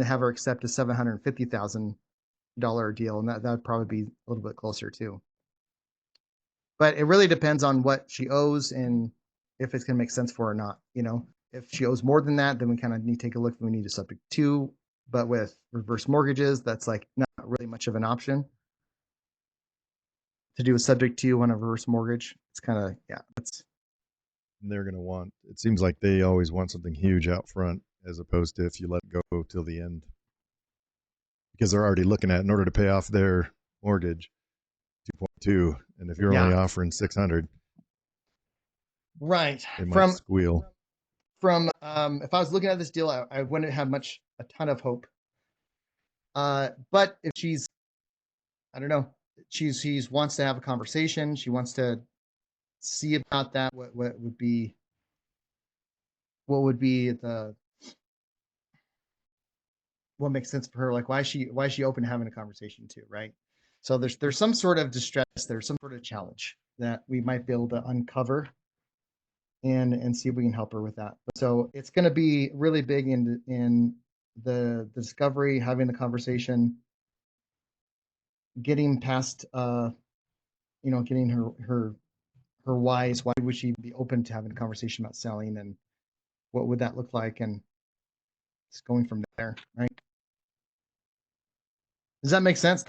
Speaker 1: have her accept a $750,000 deal, and that would probably be a little bit closer too. But it really depends on what she owes and if it's going to make sense for her or not. If she owes more than that, then we kind of need to take a look if we need a subject to. But with reverse mortgages, that's like not really much of an option. to do a subject to on a reverse mortgage. It's kind of, yeah, that's
Speaker 4: They're going to want, it seems like they always want something huge out front as opposed to if you let it go till the end. Because they're already looking at, in order to pay off their mortgage, 2.2. And if you're only offering 600,
Speaker 1: right.
Speaker 4: they might squeal.
Speaker 1: If I was looking at this deal, I wouldn't have a ton of hope. But if she's, I don't know, she's wants to have a conversation. She wants to see about that. What would be the what makes sense for her? Like, why is she open to having a conversation too, right? So there's some sort of distress, there's some sort of challenge that we might be able to uncover and see if we can help her with that. So it's going to be really big in the discovery, having the conversation, getting past getting her whys. Why would she be open to having a conversation about selling, and what would that look like, and just going from there, right? Does that make sense?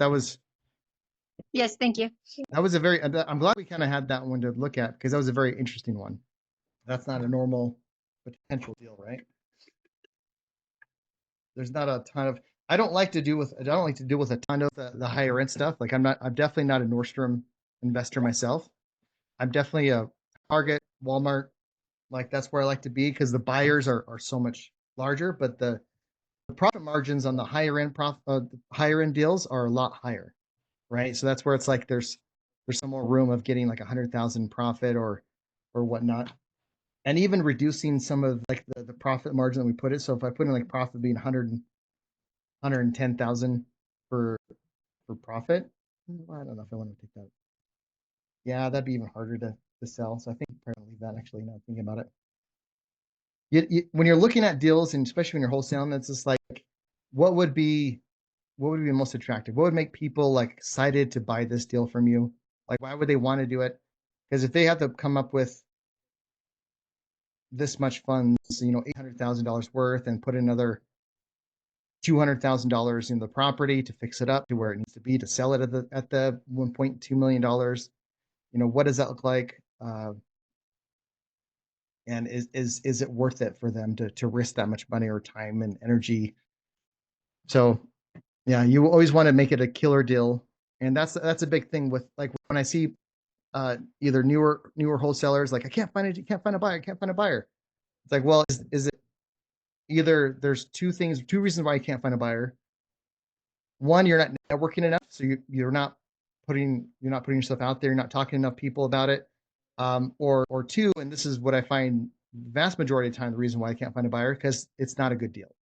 Speaker 12: Yes, thank you.
Speaker 1: That was a very, I'm glad we kind of had that one to look at, because that was a very interesting one. That's not a normal potential deal, right? There's not a ton of, I don't like to deal with a ton of the higher end stuff. Like I'm definitely not a Nordstrom investor myself. I'm definitely a Target, Walmart. Like that's where I like to be, because the buyers are so much larger, but the profit margins on the higher end deals are a lot higher, right? So that's where it's like there's some more room of getting like 100,000 profit or whatnot, and even reducing some of like the profit margin that we put it. So if I put in like profit being 110,000 for profit, I don't know if I want to take that. Yeah, that'd be even harder to sell. So I think I'm probably leave that, actually, now thinking about it. When you're looking at deals, and especially when you're wholesaling, it's just like, what would be most attractive? What would make people like excited to buy this deal from you? Like, why would they want to do it? Because if they have to come up with this much funds, $800,000 worth, and put another $200,000 in the property to fix it up to where it needs to be to sell it at the $1.2 million, what does that look like? And is it worth it for them to risk that much money or time and energy? So yeah, you always want to make it a killer deal, and that's a big thing with, like, when I see either newer wholesalers, like, I can't find a buyer, It's like, well, is it either there's two reasons why you can't find a buyer. One, you're not networking enough, so you're not putting yourself out there, you're not talking to enough people about it. Or two, and this is what I find vast majority of the time, the reason why I can't find a buyer, because it's not a good deal.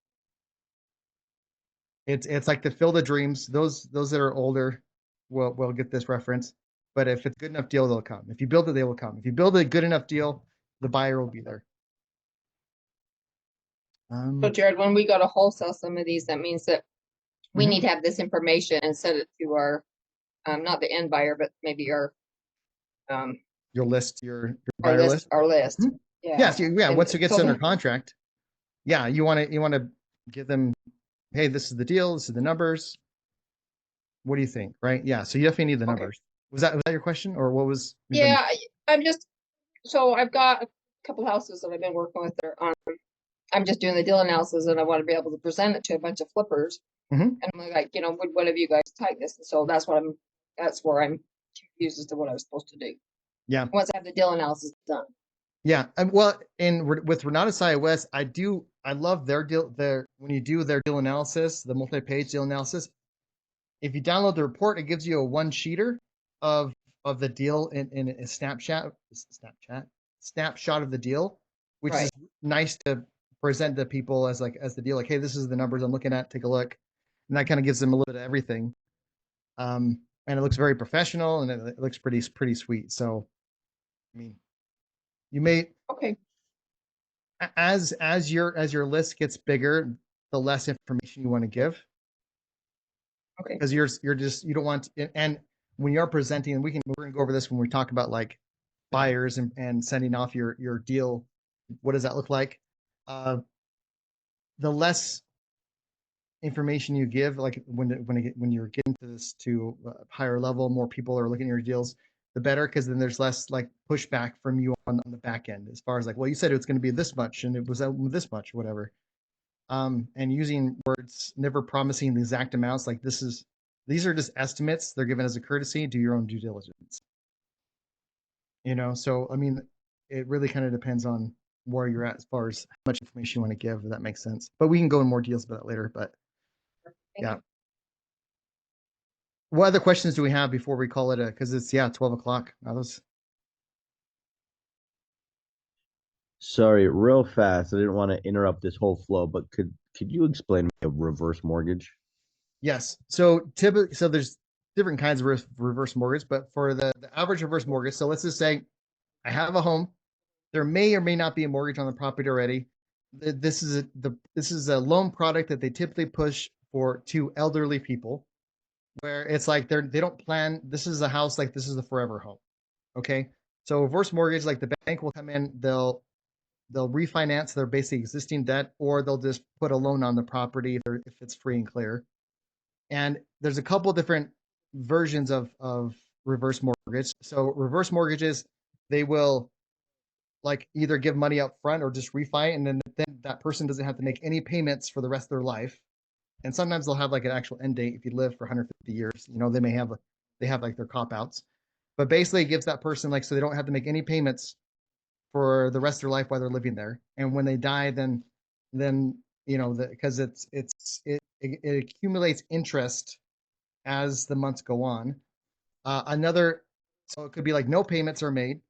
Speaker 1: It's like the Field of Dreams. Those that are older will get this reference. But if it's a good enough deal, they'll come. If you build it, they will come. If you build a good enough deal, the buyer will be there.
Speaker 9: So Jared, when we go to wholesale some of these, that means that we need to have this information and send it to our, not the end buyer, but maybe our,
Speaker 1: your list, your buyer list.
Speaker 9: Our list.
Speaker 1: Mm-hmm.
Speaker 9: Yeah.
Speaker 1: Yeah. So, yeah. Once it gets under contract, yeah, you want to give them, hey, this is the deal. This is the numbers. What do you think? Right? Yeah. So you definitely need the numbers. Was that your question, or what was?
Speaker 9: Yeah, so I've got a couple houses that I've been working with there on. I'm just doing the deal analysis, and I want to be able to present it to a bunch of flippers. And I'm like, what have you guys type this? And so that's where I'm confused as to what I was supposed to do.
Speaker 1: Yeah.
Speaker 9: Once I have the deal analysis done.
Speaker 1: Yeah. Well, with Renatus iOS, I love their deal. When you do their deal analysis, the multi-page deal analysis, if you download the report, it gives you a one-sheeter of the deal in a snapshot of the deal, which is nice to present to people as the deal. Like, hey, this is the numbers I'm looking at. Take a look, and that kind of gives them a little bit of everything. And it looks very professional, and it looks pretty sweet. So, I mean, you may as your list gets bigger, the less information you want to give.
Speaker 9: Okay.
Speaker 1: Because you don't want, and when you're presenting, we're gonna go over this when we talk about like buyers and sending off your deal. What does that look like? The less information you give, like when you're getting to this to a higher level, more people are looking at your deals, the better, because then there's less like pushback from you on the back end as far as like, well, you said it was going to be this much and it was this much, whatever. And using words, never promising the exact amounts, like these are just estimates. They're given as a courtesy. Do your own due diligence. So I mean, it really kind of depends on where you're at as far as how much information you want to give, if that makes sense. But we can go in more details about that later. But yeah. What other questions do we have before we call it because it's 12 o'clock.
Speaker 11: Sorry, real fast. I didn't want to interrupt this whole flow, but could you explain a reverse mortgage?
Speaker 1: Yes. So typically, there's different kinds of reverse mortgage, but for the average reverse mortgage, so let's just say I have a home. There may or may not be a mortgage on the property already. This is a loan product that they typically push to elderly people, where it's like they don't plan. This is a house, like this is a forever home. Okay. So reverse mortgage, like the bank will come in, they'll refinance their basic existing debt, or they'll just put a loan on the property if it's free and clear. And there's a couple different versions of reverse mortgage. So reverse mortgages, they will like either give money up front or just refi, and then that person doesn't have to make any payments for the rest of their life. And sometimes they'll have like an actual end date. If you live for 150 years, they have like their cop outs. But basically, it gives that person like so they don't have to make any payments for the rest of their life while they're living there. And when they die, then because it accumulates interest as the months go on. So it could be like no payments are made.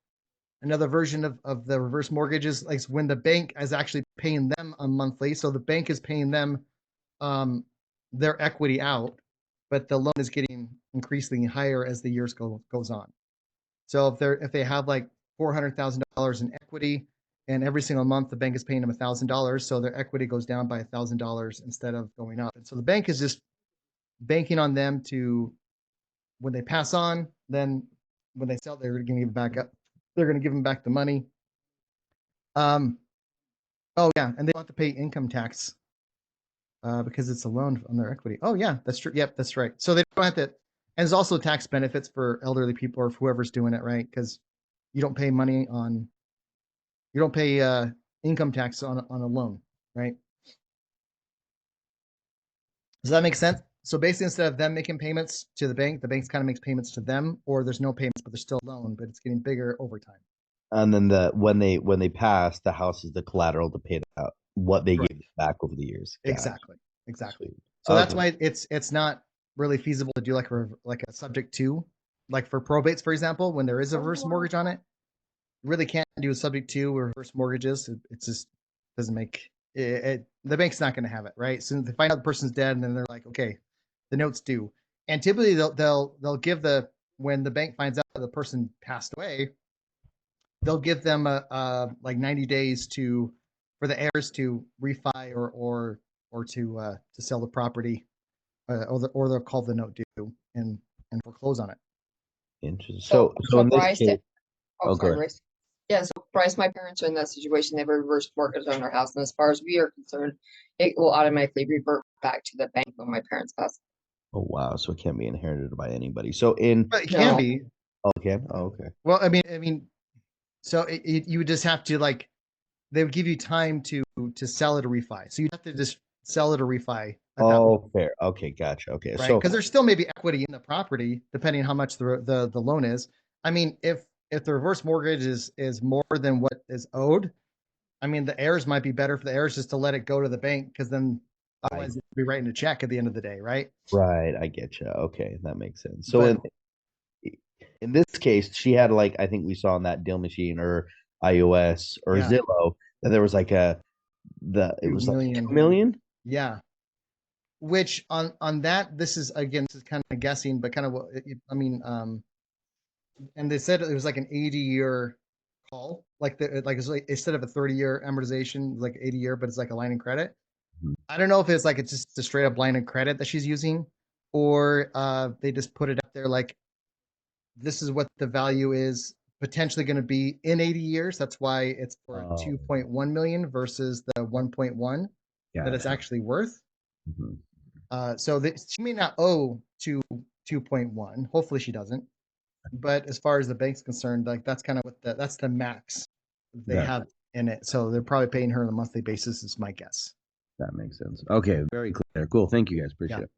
Speaker 1: Another version of the reverse mortgage is like when the bank is actually paying them a monthly. So the bank is paying them their equity out, but the loan is getting increasingly higher as the years goes on. So if they have like $400,000 in equity, and every single month the bank is paying them $1,000, so their equity goes down by $1,000 instead of going up. And so the bank is just banking on them to, when they pass on, then when they sell, they're going to give them back up. They're going to give them back the money. Oh yeah, and they don't have to pay income tax because it's a loan on their equity. Oh yeah, that's true. Yep, that's right. So they don't have to. And there's also tax benefits for elderly people or whoever's doing it, right? Because you don't pay income tax on a loan, right? Does that make sense? So basically, instead of them making payments to the bank's kind of makes payments to them, or there's no payments, but there's still a loan, but it's getting bigger over time.
Speaker 11: And then when they pass, the house is the collateral to pay out what they gave back over the years.
Speaker 1: Exactly.
Speaker 11: Sweet.
Speaker 1: So that's why it's not really feasible to do like a subject to, like for probates, for example, when there is a reverse mortgage on it. You really can't do a subject to or reverse mortgages. It just doesn't make it. The bank's not going to have it, right? So they find out the person's dead, and then they're like, okay, the note's due. And typically they'll give when the bank finds out the person passed away, they'll give them like 90 days for the heirs to refi or to sell the property, or they'll call the note due and foreclose on it.
Speaker 11: Interesting. So in this
Speaker 9: Bryce,
Speaker 11: case,
Speaker 9: sorry, Bryce. Yeah, so Bryce, my parents are in that situation. They have a reverse mortgage on their house, and as far as we are concerned, it will automatically revert back to the bank when my parents pass.
Speaker 11: Oh wow! So it can't be inherited by anybody.
Speaker 1: But it can be.
Speaker 11: Okay. Oh, okay.
Speaker 1: Well, I mean, so you would just have to like, they would give you time to sell it or refi. So you have to just sell it or refi.
Speaker 11: Fair. Okay, gotcha. Okay,
Speaker 1: right, because there's still maybe equity in the property depending on how much the loan is. I mean, if the reverse mortgage is more than what is owed, I mean, the heirs might be better for the heirs just to let it go to the bank, because then otherwise they'd be writing a check at the end of the day, right?
Speaker 11: Right, I get you. Okay, that makes sense. So in this case, she had like, I think we saw on that Deal Machine or iOS or Zillow that there was like it was like 2 million.
Speaker 1: Yeah. Which on that, this is kind of guessing, but kind of what I mean. And they said it was like an 80-year call, it's like instead of a 30-year amortization, like 80-year, but it's like a line of credit. I don't know if it's just a straight up line of credit that she's using, or they just put it up there like, this is what the value is potentially going to be in 80 years. That's why it's for 2.1 million versus the 1.1 that it's actually worth. So that she may not owe 2.1. Hopefully she doesn't. But as far as the bank's concerned, like that's kind of what that's the max they
Speaker 11: Got it.
Speaker 1: have in it. So they're probably paying her on a monthly basis, is my guess.
Speaker 11: That makes sense. Okay, very clear. Cool. Thank you guys. Appreciate it.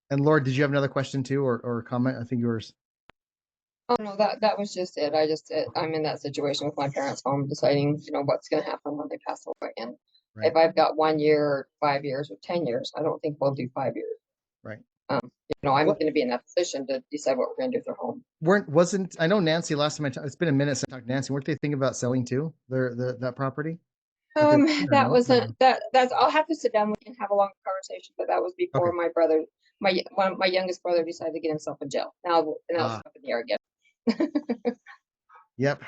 Speaker 1: And Lord, did you have another question too, or comment? I think yours.
Speaker 9: Oh no, that was just it. I'm in that situation with my parents' home, deciding, what's going to happen when they pass away. And if I've got 1 year, or 5 years, or 10 years, I don't think we'll do 5 years.
Speaker 1: Right.
Speaker 9: I'm going to be in that position to decide what we're going to do with their home.
Speaker 1: Wasn't I know Nancy last time it's been a minute since I talked to Nancy. Weren't they thinking about selling too that property?
Speaker 9: That's I'll have to sit down. We can have a long conversation, but that was before my brother, my youngest brother, decided to get himself in jail. Now it's up in the air again.
Speaker 1: Yep,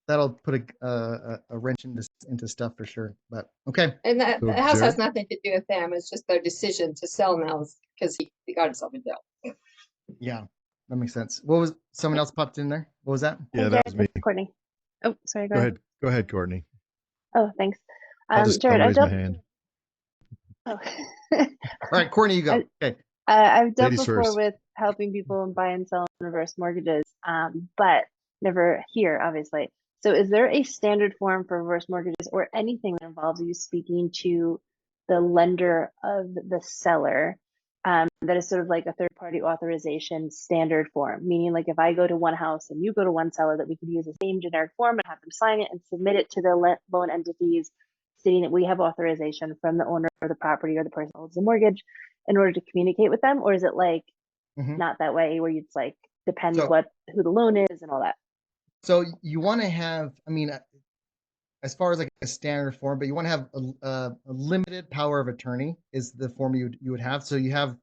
Speaker 1: that'll put a wrench into stuff for sure. But okay.
Speaker 9: And the house has nothing to do with them. It's just their decision to sell now because he got himself in jail.
Speaker 1: Yeah, that makes sense. What was someone else popped in there? What was that?
Speaker 4: Yeah, that was me.
Speaker 13: Courtney. Oh, sorry.
Speaker 4: Go ahead. Go ahead, Courtney.
Speaker 13: Oh, thanks.
Speaker 4: I'll
Speaker 13: Jared,
Speaker 4: raise my hand.
Speaker 13: Oh.
Speaker 1: All right, Courtney, you go. Okay.
Speaker 13: I've dealt
Speaker 4: Ladies
Speaker 13: before
Speaker 4: first.
Speaker 13: with helping people buy and sell reverse mortgages, but never here, obviously. So is there a standard form for reverse mortgages or anything that involves you speaking to the lender of the seller that is sort of like a third-party authorization standard form? Meaning, like if I go to one house and you go to one seller, that we could use the same generic form and have them sign it and submit it to the loan entities, stating that we have authorization from the owner of the property or the person who holds the mortgage in order to communicate with them? Or is it like not that way, where it's like depends who the loan is and all that?
Speaker 1: So you want to have, I mean, as far as like a standard form, but you want to have a limited power of attorney is the form you would have. So you have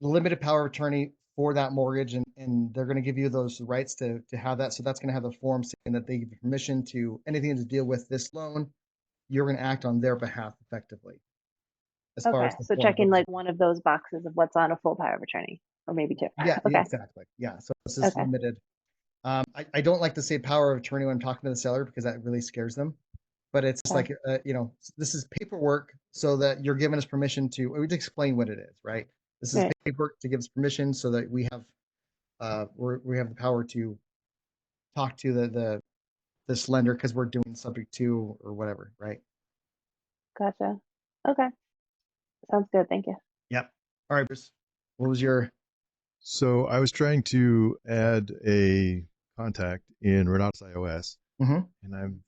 Speaker 1: limited power of attorney for that mortgage, and they're going to give you those rights to have that. So that's going to have the form saying that they give you permission to anything to deal with this loan. You're going to act on their behalf effectively. As far as
Speaker 13: so checking like one of those boxes of what's on a full power of attorney, or maybe two.
Speaker 1: Yeah,
Speaker 13: okay.
Speaker 1: Exactly. Yeah, so this is limited. I don't like to say power of attorney when I'm talking to the seller because that really scares them. But it's like, this is paperwork so that you're giving us permission to, we explain what it is, right? This is paperwork to give us permission so that we have the power to talk to this lender because we're doing subject to or whatever, right?
Speaker 13: Gotcha. Okay. Sounds good. Thank you.
Speaker 1: Yep. All right, Bruce. What was your?
Speaker 4: So I was trying to add a contact in Renatus iOS, and I'm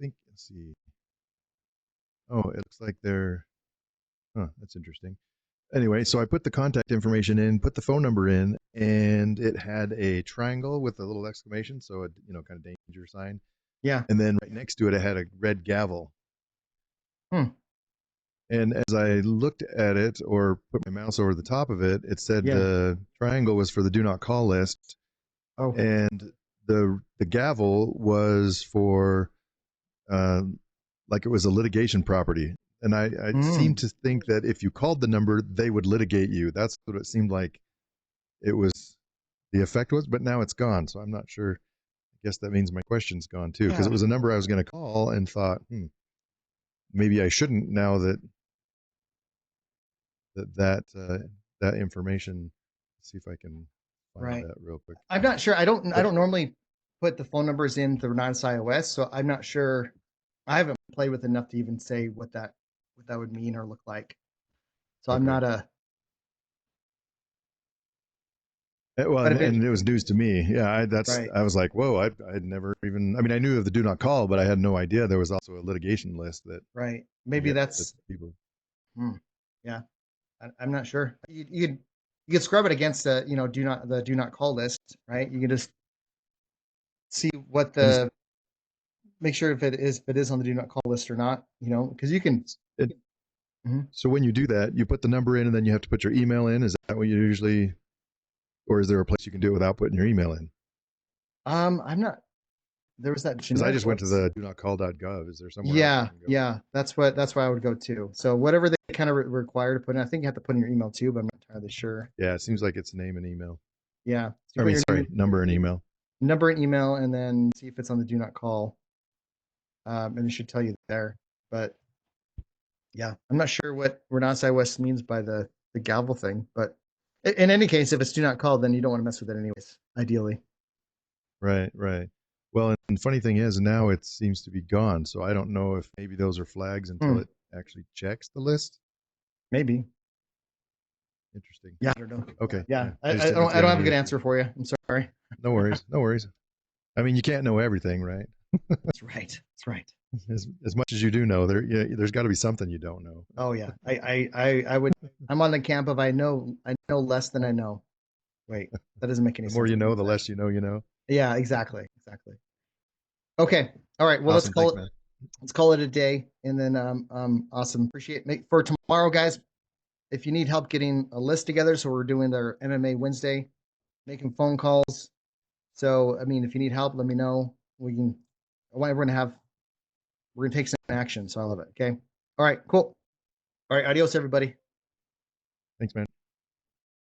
Speaker 4: thinking. Let's see. Oh, it looks like they're. Huh, that's interesting. Anyway, so I put the contact information in, put the phone number in, and it had a triangle with a little exclamation, so a kind of danger sign.
Speaker 1: Yeah.
Speaker 4: And then right next to it, it had a red gavel. And as I looked at it or put my mouse over the top of it, it said the triangle was for the do not call list.
Speaker 1: Oh.
Speaker 4: And the gavel was for like it was a litigation property. And I seemed to think that if you called the number, they would litigate you. That's what it seemed like it was, the effect was, but now it's gone. So I'm not sure. I guess that means my question's gone too, because it was a number I was going to call and thought, maybe I shouldn't now that that information. Let's see if I can find that real quick.
Speaker 1: I'm not sure. I don't normally put the phone numbers in the Renatus iOS, so I'm not sure. I haven't played with enough to even say what that would mean or look like. So I'm not a.
Speaker 4: Well, and it was news to me. Yeah, I was like, whoa, I'd never even. I mean, I knew of the do not call, but I had no idea there was also a litigation list that.
Speaker 1: Right. Maybe that's people. Yeah, I'm not sure. You could scrub it against the do not call list, right? You can just see what make sure if it is on the do not call list or not, because you can.
Speaker 4: So when you do that, you put the number in and then you have to put your email in. Is that what you usually, or is there a place you can do it without putting your email in?
Speaker 1: I'm not. There was that.
Speaker 4: Because I just went to the do not call.gov. Is there somewhere?
Speaker 1: Yeah. That's why I would go to. So whatever they kind of require to put in, I think you have to put in your email too, but I'm not entirely sure.
Speaker 4: Yeah, it seems like it's name and email.
Speaker 1: Yeah.
Speaker 4: So number and email.
Speaker 1: Number and email, and then see if it's on the do not call. And it should tell you there. But Yeah, I'm not sure what Renaissance West means by the gavel thing, but in any case, if it's do not call, then you don't want to mess with it anyways, ideally.
Speaker 4: Right, right. Well, and funny thing is now it seems to be gone, so I don't know if maybe those are flags until it actually checks the list.
Speaker 1: Maybe.
Speaker 4: Interesting.
Speaker 1: Yeah, I don't know.
Speaker 4: Okay.
Speaker 1: Yeah,
Speaker 4: I just
Speaker 1: I
Speaker 4: didn't know
Speaker 1: don't
Speaker 4: if you had
Speaker 1: have a
Speaker 4: any
Speaker 1: good
Speaker 4: issues.
Speaker 1: answer for you. I'm sorry.
Speaker 4: No worries. No worries. I mean, you can't know everything, right?
Speaker 1: That's right. That's right.
Speaker 4: As much as you do know, there's got to be something you don't know.
Speaker 1: Oh yeah, I would. I'm on the camp of I know less than I know. Wait, that doesn't make any
Speaker 4: The
Speaker 1: sense.
Speaker 4: more you
Speaker 1: What
Speaker 4: know,
Speaker 1: is
Speaker 4: the
Speaker 1: that?
Speaker 4: less you know, you know.
Speaker 1: Yeah, exactly, exactly. Okay, all right. Well,
Speaker 4: Awesome. Thanks, man.
Speaker 1: let's call it a day, and then awesome. Appreciate for tomorrow, guys. If you need help getting a list together, so we're doing our MMA Wednesday, making phone calls. So I mean, if you need help, let me know. We can. We're gonna take some action. So I love it. Okay. All right. Cool. All right. Adios, everybody.
Speaker 4: Thanks, man.